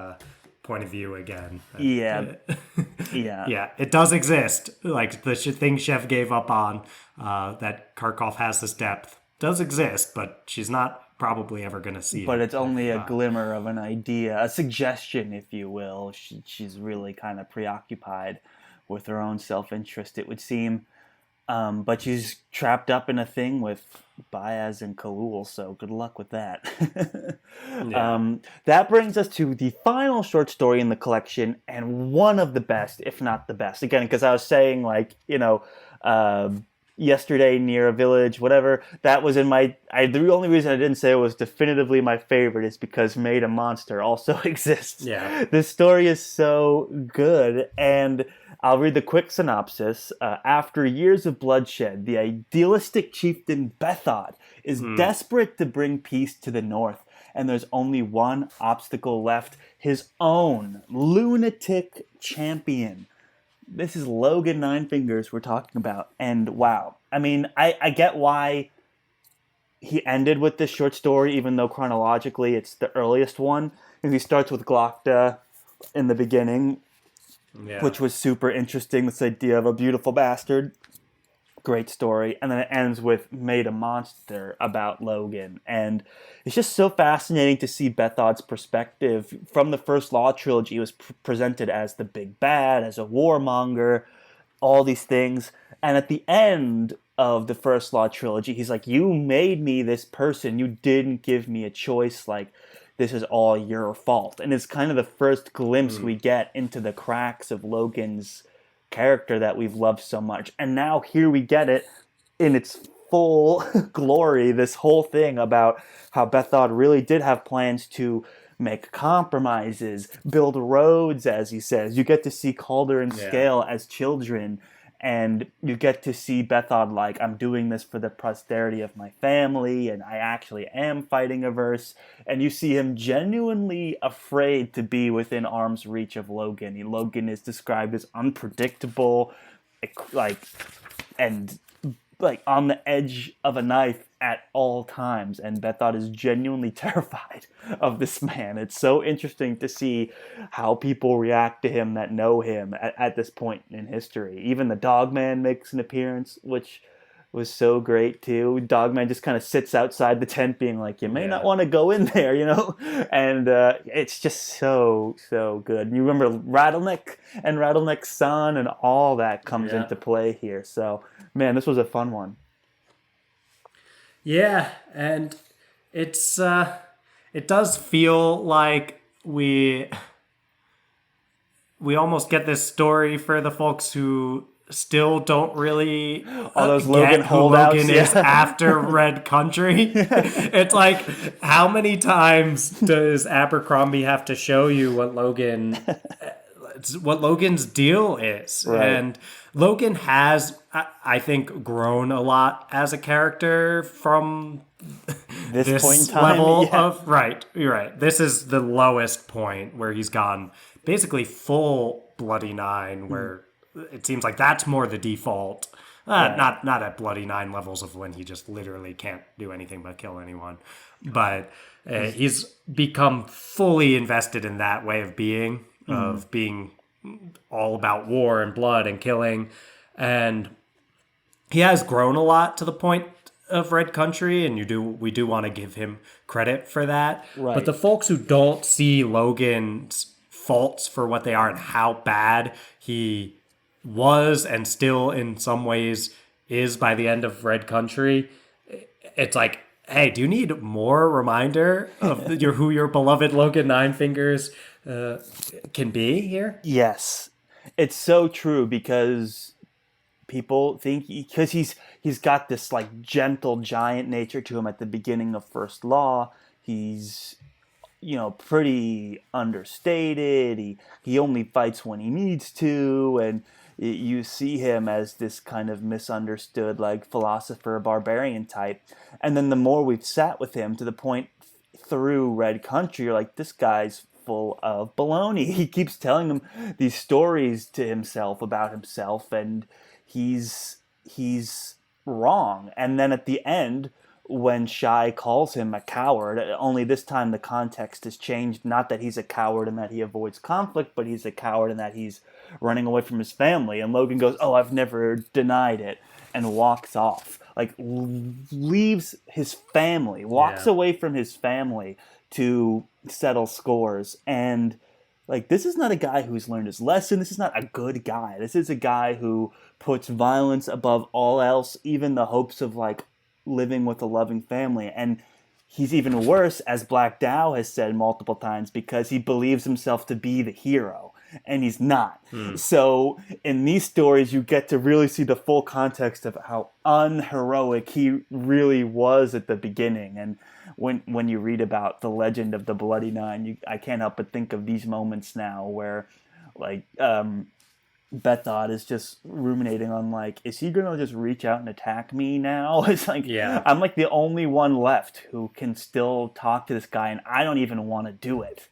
point of view again. Yeah. Yeah, it does exist. Like the thing Chef gave up on, that Karkov has this depth, does exist, but she's not probably ever going to see it. But it's only a glimmer of an idea, a suggestion, if you will. She's really kind of preoccupied with her own self-interest, it would seem. But she's trapped up in a thing with Baez and Kalul, so good luck with that. That brings us to the final short story in the collection, and one of the best, if not the best. Again, because I was saying, like, yesterday near a village, whatever, that was in my... the only reason I didn't say it was definitively my favorite is because Made a Monster also exists. Yeah. This story is so good, and... I'll read the quick synopsis. After years of bloodshed, the idealistic chieftain Bethod is desperate to bring peace to the north, and there's only one obstacle left: his own lunatic champion. This is Logan Ninefingers we're talking about, and wow. I mean, I get why he ended with this short story, even though chronologically it's the earliest one. And he starts with Glokta in the beginning, which was super interesting, this idea of a beautiful bastard. Great story. And then it ends with Made a Monster about Logan. And it's just so fascinating to see Bethod's perspective. From the First Law trilogy, he was presented as the big bad, as a warmonger, all these things. And at the end of the First Law trilogy, he's like, you made me this person. You didn't give me a choice. Like, this is all your fault. And it's kind of the first glimpse we get into the cracks of Logan's character that we've loved so much. And now here we get it in its full glory, this whole thing about how Bethod really did have plans to make compromises, build roads, as he says. You get to see Calder and Scale as children, and you get to see Bethod like, I'm doing this for the posterity of my family, and I actually am fighting averse. And you see him genuinely afraid to be within arm's reach of Logan. Logan is described as unpredictable, and on the edge of a knife at all times, and Bethod is genuinely terrified of this man. It's so interesting to see how people react to him that know him at this point in history. Even the Dogman makes an appearance, which was so great too. Dogman just kind of sits outside the tent being like, you may not want to go in there, and it's just so good. And you remember Rattleneck and Rattleneck's son, and all that comes into play here. So man, this was a fun one. Yeah, and it's it does feel like we almost get this story for the folks who still don't really all those get Logan who holdouts Logan is after Red Country. It's like, how many times does Abercrombie have to show you what Logan's deal is? Right. And Logan has, I think, grown a lot as a character from this point in time, level of... Right, you're right. This is the lowest point where he's gone basically full Bloody Nine, where it seems like that's more the default. Not at Bloody Nine levels of when he just literally can't do anything but kill anyone. But he's become fully invested in that way of being, all about war and blood and killing. And he has grown a lot to the point of Red Country, and we do want to give him credit for that. Right. But the folks who don't see Logan's faults for what they are and how bad he was and still in some ways is by the end of Red Country, it's like, hey, do you need more reminder of who your beloved Logan Ninefingers can be here? Yes, it's so true, because people think because he's got this like gentle giant nature to him at the beginning of First Law. He's pretty understated. He only fights when he needs to, and you see him as this kind of misunderstood like philosopher barbarian type. And then the more we've sat with him to the point through Red Country, you're like, this guy's full of baloney. He keeps telling them these stories to himself about himself, and he's wrong. And then at the end, when Shai calls him a coward, only this time the context has changed. Not that he's a coward and that he avoids conflict, but he's a coward and that he's running away from his family. And Logan goes, "Oh, I've never denied it," and walks off. Like, leaves his family, walks away from his family to settle scores. And like, this is not a guy who's learned his lesson. This is not a good guy. This is a guy who puts violence above all else, even the hopes of like living with a loving family. And he's even worse, as Black Dow has said multiple times, because he believes himself to be the hero, and he's not. So in these stories, you get to really see the full context of how unheroic he really was at the beginning. And when you read about the legend of the Bloody Nine, I can't help but think of these moments now where, like, Bethod is just ruminating on, like, is he gonna just reach out and attack me now? It's like, I'm like the only one left who can still talk to this guy, and I don't even want to do it.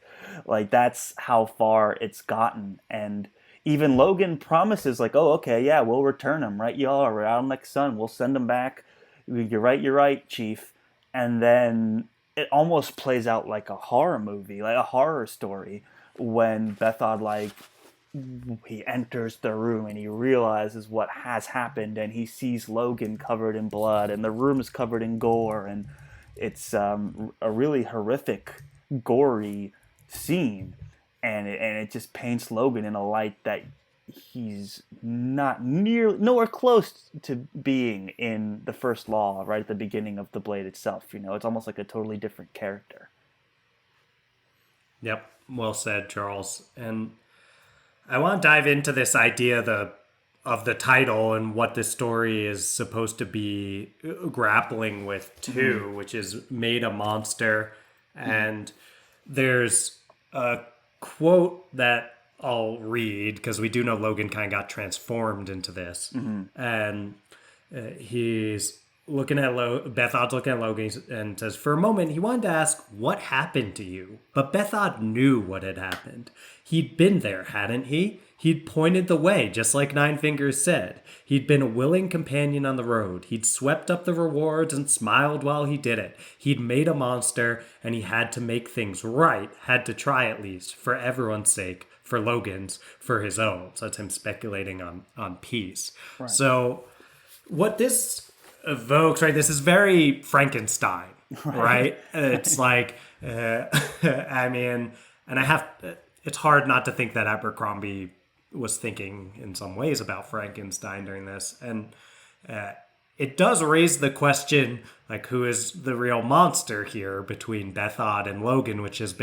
Like, that's how far it's gotten. And even Logan promises, like, oh, okay, yeah, we'll return him, right? Y'all are out next sun. We'll send him back. You're right, Chief. And then it almost plays out like a horror movie, like a horror story, when Bethod, like, he enters the room and he realizes what has happened, and he sees Logan covered in blood and the room is covered in gore, and it's a really horrific, gory scene, and it just paints Logan in a light that he's nowhere close to being in the First Law right at the beginning of The Blade itself. It's almost like a totally different character. Yep, well said, Charles. And I want to dive into this idea of the title and what this story is supposed to be grappling with too, which is made a monster. And there's a quote that I'll read, because we do know Logan kind of got transformed into this. And he's looking at Bethod's looking at Logan and says, for a moment, he wanted to ask, what happened to you? But Bethod knew what had happened. He'd been there, hadn't he? He'd pointed the way, just like Nine Fingers said. He'd been a willing companion on the road. He'd swept up the rewards and smiled while he did it. He'd made a monster, and he had to make things right, had to try at least, for everyone's sake, for Logan's, for his own. So that's him speculating on peace. Right. So what this evokes, right, this is very Frankenstein, right? It's like, I mean, and it's hard not to think that Abercrombie was thinking in some ways about Frankenstein during this. And it does raise the question, like, who is the real monster here between Bethod and Logan, which we've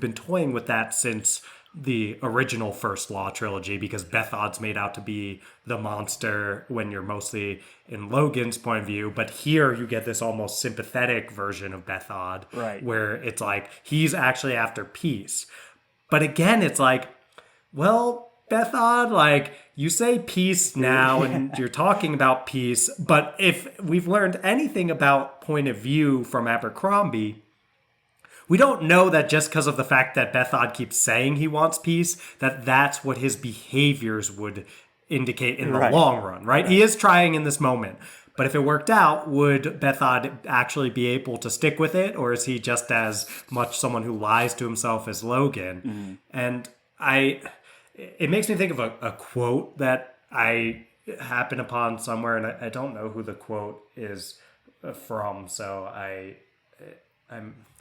been toying with that since the original First Law trilogy, because Bethod's made out to be the monster when you're mostly in Logan's point of view. But here you get this almost sympathetic version of Bethod, right, where it's like he's actually after peace. But again, it's like, well, Bethod, like, you say peace now and you're talking about peace, but if we've learned anything about point of view from Abercrombie, we don't know that just because of the fact that Bethod keeps saying he wants peace, that's what his behaviors would indicate in the long run, right? He is trying in this moment. But if it worked out, would Bethod actually be able to stick with it? Or is he just as much someone who lies to himself as Logan? And it makes me think of a quote that I happened upon somewhere, and I don't know who the quote is from, so I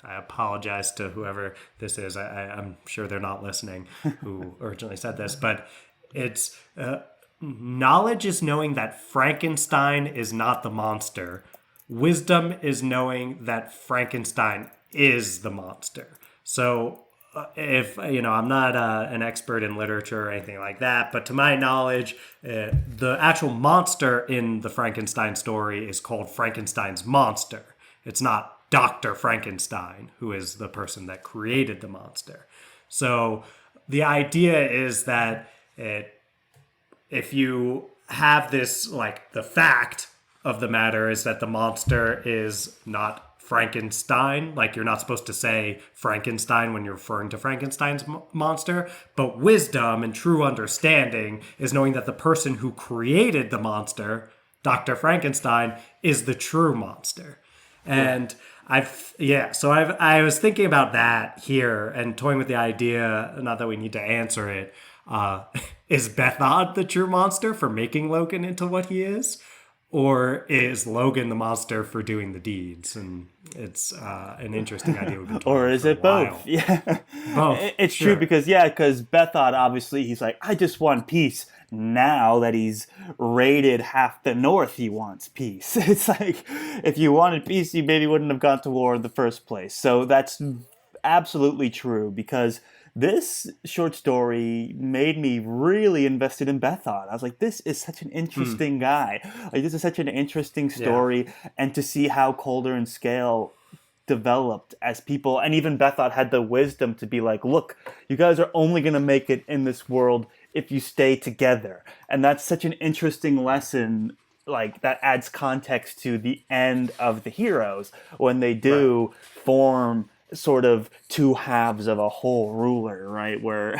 apologize to whoever this is. I'm sure they're not listening who originally said this, but it's knowledge is knowing that Frankenstein is not the monster. Wisdom is knowing that Frankenstein is the monster. So if I'm not an expert in literature or anything like that, but to my knowledge, the actual monster in the Frankenstein story is called Frankenstein's monster. It's not Dr. Frankenstein, who is the person that created the monster. So the idea is that if you have this, like, the fact of the matter is that the monster is not Frankenstein. Like, you're not supposed to say Frankenstein when you're referring to Frankenstein's monster. But wisdom and true understanding is knowing that the person who created the monster, Dr. Frankenstein, is the true monster. And I was thinking about that here and toying with the idea, not that we need to answer it. Is Bethod the true monster for making Logan into what he is? Or is Logan the monster for doing the deeds? And it's an interesting idea. We've been talking Or is for a it while. both? Yeah. Both. It's sure. true because Bethod, obviously, he's like, I just want peace. Now that he's raided half the North, he wants peace. It's like, if you wanted peace, you maybe wouldn't have gone to war in the first place. So that's absolutely true, because this short story made me really invested in Bethod. I was like, this is such an interesting guy. Like, this is such an interesting story. And to see how Calder and Scale developed as people, and even Bethod had the wisdom to be like, look, you guys are only going to make it in this world if you stay together. And that's such an interesting lesson, like, that adds context to the end of the heroes when they do form sort of two halves of a whole ruler, right? Where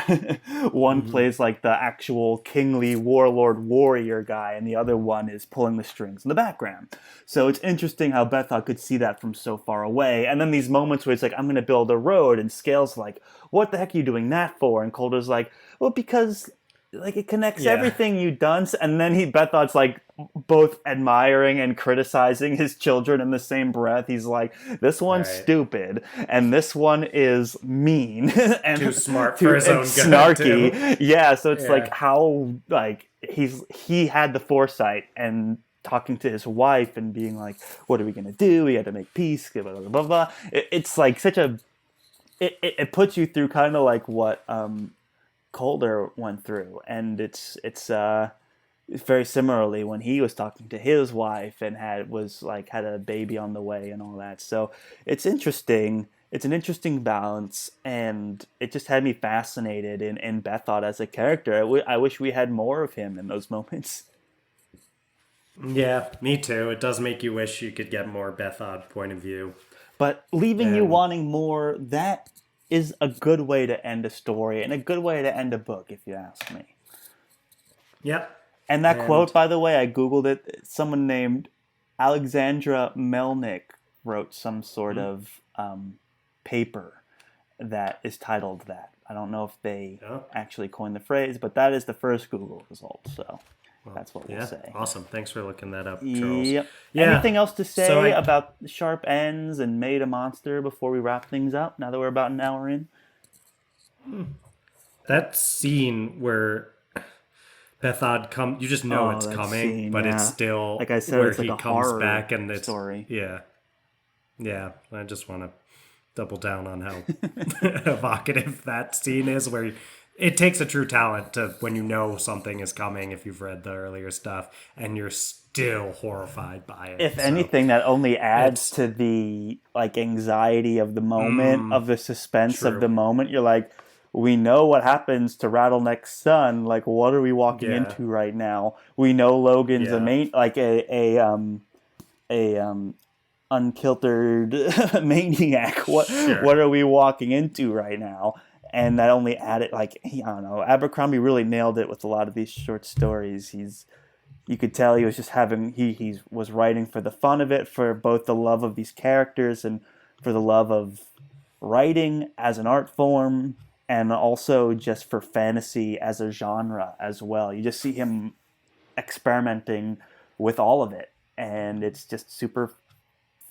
one plays like the actual kingly warlord warrior guy, and the other one is pulling the strings in the background. So it's interesting how Bethod could see that from so far away. And then these moments where it's like, I'm going to build a road, and Scale's like, what the heck are you doing that for? And Calder's like, well, because, like, it connects everything you've done. And then Bethod's like both admiring and criticizing his children in the same breath. He's like, this one's stupid, and this one is mean and too smart for his own snarky. Too. Yeah, so it's like how, like, he had the foresight and talking to his wife and being like, what are we gonna do? We had to make peace. Blah blah blah blah. It's like such a. It puts you through kind of like what Calder went through, and it's very similarly when he was talking to his wife and had a baby on the way and all that. So it's interesting. It's an interesting balance, and it just had me fascinated in Bethod as a character. I wish we had more of him in those moments. Yeah, me too. It does make you wish you could get more Bethod point of view. But leaving you wanting more, that is a good way to end a story and a good way to end a book, if you ask me. Yep. And that quote, by the way, I Googled it. Someone named Alexandra Melnick wrote some sort of paper that is titled that. I don't know if they actually coined the phrase, but that is the first Google result. So that's what we'll say. Awesome. Thanks for looking that up, Charles. Yep. Yeah. Anything else to say about Sharp Ends and Made a Monster before we wrap things up, now that we're about an hour in? That scene where Bethod comes, you just know it's coming, scene, but it's still, like I said, where he comes back and it's story. Yeah. I just want to double down on how evocative that scene is, where it takes a true talent to, when you know something is coming, if you've read the earlier stuff, and you're still horrified by it. If anything, that only adds to the, like, anxiety of the moment, of the suspense of the moment. You're like, we know what happens to Rattleneck's son. Like, what are we walking into right now? We know Logan's a unkiltered maniac. What are we walking into right now? And that only added, like, I don't know, Abercrombie really nailed it with a lot of these short stories. You could tell he was just he was writing for the fun of it, for both the love of these characters and for the love of writing as an art form, and also just for fantasy as a genre as well. You just see him experimenting with all of it, and it's just super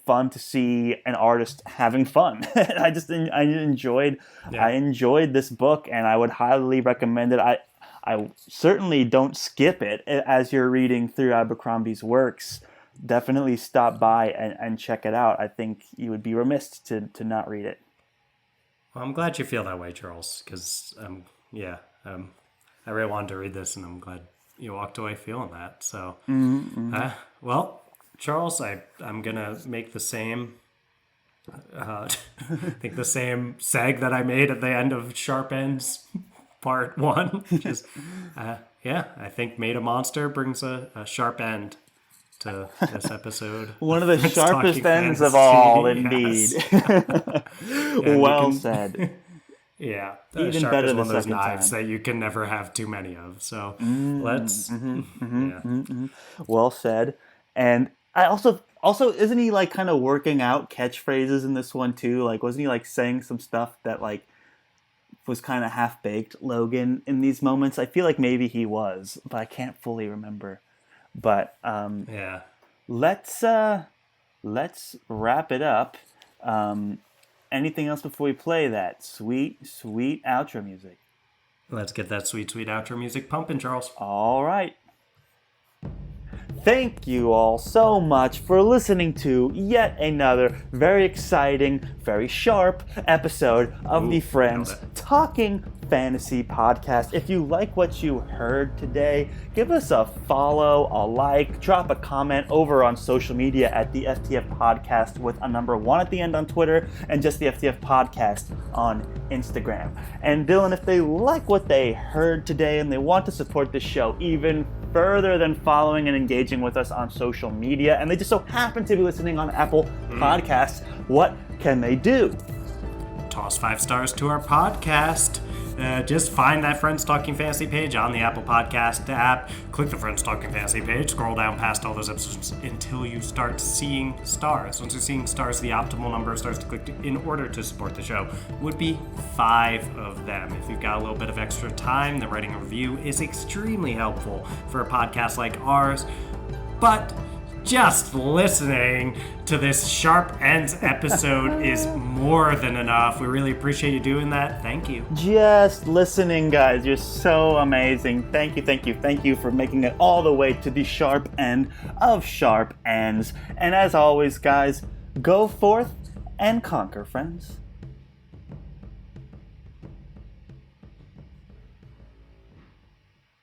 fun to see an artist having fun. I enjoyed this book, and I would highly recommend it. I certainly don't skip it as you're reading through Abercrombie's works. Definitely stop by and check it out. I think you would be remiss to not read it. Well, I'm glad you feel that way, Charles, because, I really wanted to read this, and I'm glad you walked away feeling that. So, well, Charles, I'm going to make the same, I think the same seg that I made at the end of Sharp Ends Part 1. Just, I think Made a Monster brings a sharp end to this episode. One of the sharpest ends of all, indeed. Well said. Yeah, even sharp better is the one of those second knives time. that you can never have too many of. So let's. Well said. And I also isn't he like kind of working out catchphrases in this one too? Like, wasn't he like saying some stuff that like was kind of half baked, Logan, in these moments? I feel like maybe he was, but I can't fully remember. But let's wrap it up. Anything else before we play that sweet, sweet outro music? Let's get that sweet, sweet outro music pumping, Charles. All right. Thank you all so much for listening to yet another very exciting, very sharp episode of the Friends Talking Fantasy Podcast. If you like what you heard today, give us a follow, a like, drop a comment over on social media at the FTF Podcast with a number 1 at the end on Twitter and just the FTF Podcast on Instagram. And Dylan, if they like what they heard today and they want to support the show even further than following and engaging with us on social media, and they just so happen to be listening on Apple Podcasts, what can they do? Toss 5 stars to our podcast. Just find that Friends Talking Fantasy page on the Apple Podcast app. Click the Friends Talking Fantasy page. Scroll down past all those episodes until you start seeing stars. Once you're seeing stars, the optimal number of stars to click in order to support the show would be 5 of them. If you've got a little bit of extra time, then writing a review is extremely helpful for a podcast like ours. But just listening to this Sharp Ends episode is more than enough. We really appreciate you doing that. Thank you. Just listening, guys. You're so amazing. Thank you for making it all the way to the sharp end of Sharp Ends. And as always, guys, go forth and conquer, friends.